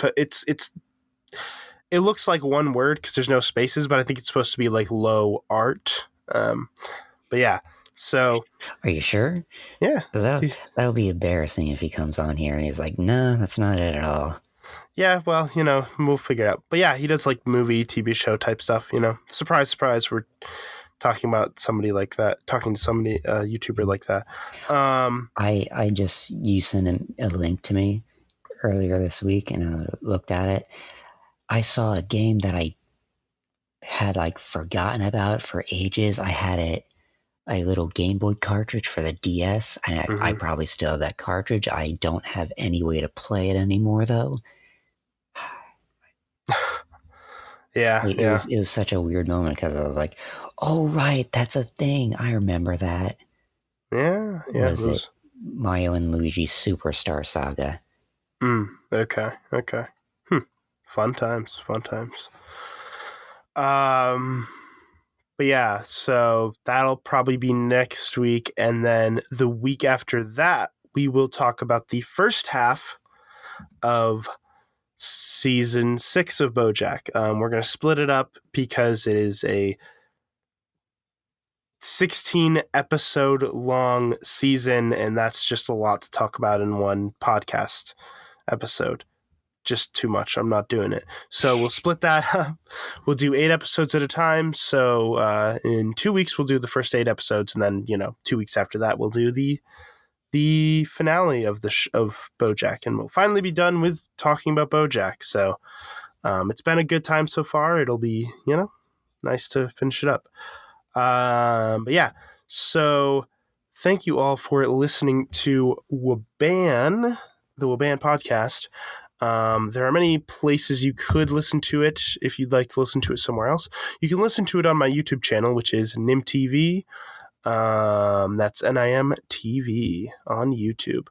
it looks like one word because there's no spaces, but I think it's supposed to be like low art. But yeah, so are you sure? Yeah, that'll be embarrassing if he comes on here and he's like, "No, that's not it at all." Yeah, well, we'll figure it out. But yeah, he does like movie, TV show type stuff. Surprise, surprise, we're talking about somebody like that, talking to somebody, a YouTuber like that. You sent a link to me earlier this week, and I looked at it. I saw a game that I had like forgotten about for ages. I had a little Game Boy cartridge for the DS, and I probably still have that cartridge. I don't have any way to play it anymore, though. It was such a weird moment because I was like, "Oh right, that's a thing. I remember that." Yeah. Was it Mario and Luigi Superstar Saga? Okay. Fun times. But yeah, so that'll probably be next week, and then the week after that, we will talk about the first half of season 6 of Bojack. We're going to split it up because it is a 16 episode long season, and that's just a lot to talk about in one podcast episode. Just too much. I'm not doing it. So we'll split that up. We'll do 8 episodes at a time. So in 2 weeks, we'll do the first 8 episodes, and then 2 weeks after that, we'll do the finale of of Bojack, and we'll finally be done with talking about Bojack. So it's been a good time so far. It'll be nice to finish it up. But yeah, so thank you all for listening to WABAN, the WABAN podcast. There are many places you could listen to it if you'd like to listen to it somewhere else. You can listen to it on my YouTube channel, which is NimTV. That's NIMTV on YouTube.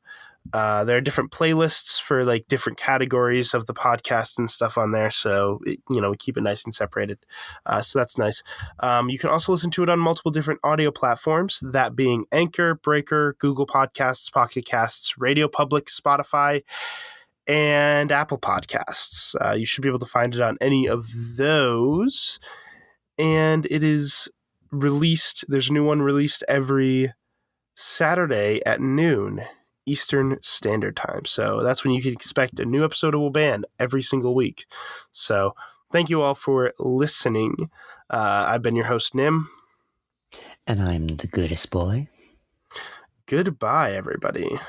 There are different playlists for like different categories of the podcast and stuff on there. So, we keep it nice and separated. So that's nice. You can also listen to it on multiple different audio platforms, that being Anchor, Breaker, Google Podcasts, Pocket Casts, Radio Public, Spotify, and Apple Podcasts. You should be able to find it on any of those. And it is released. There's a new one released every Saturday at noon Eastern Standard Time. So that's when you can expect a new episode of WABAN every single week. So thank you all for listening. I've been your host, Nim. And I'm the goodest boy. Goodbye, everybody.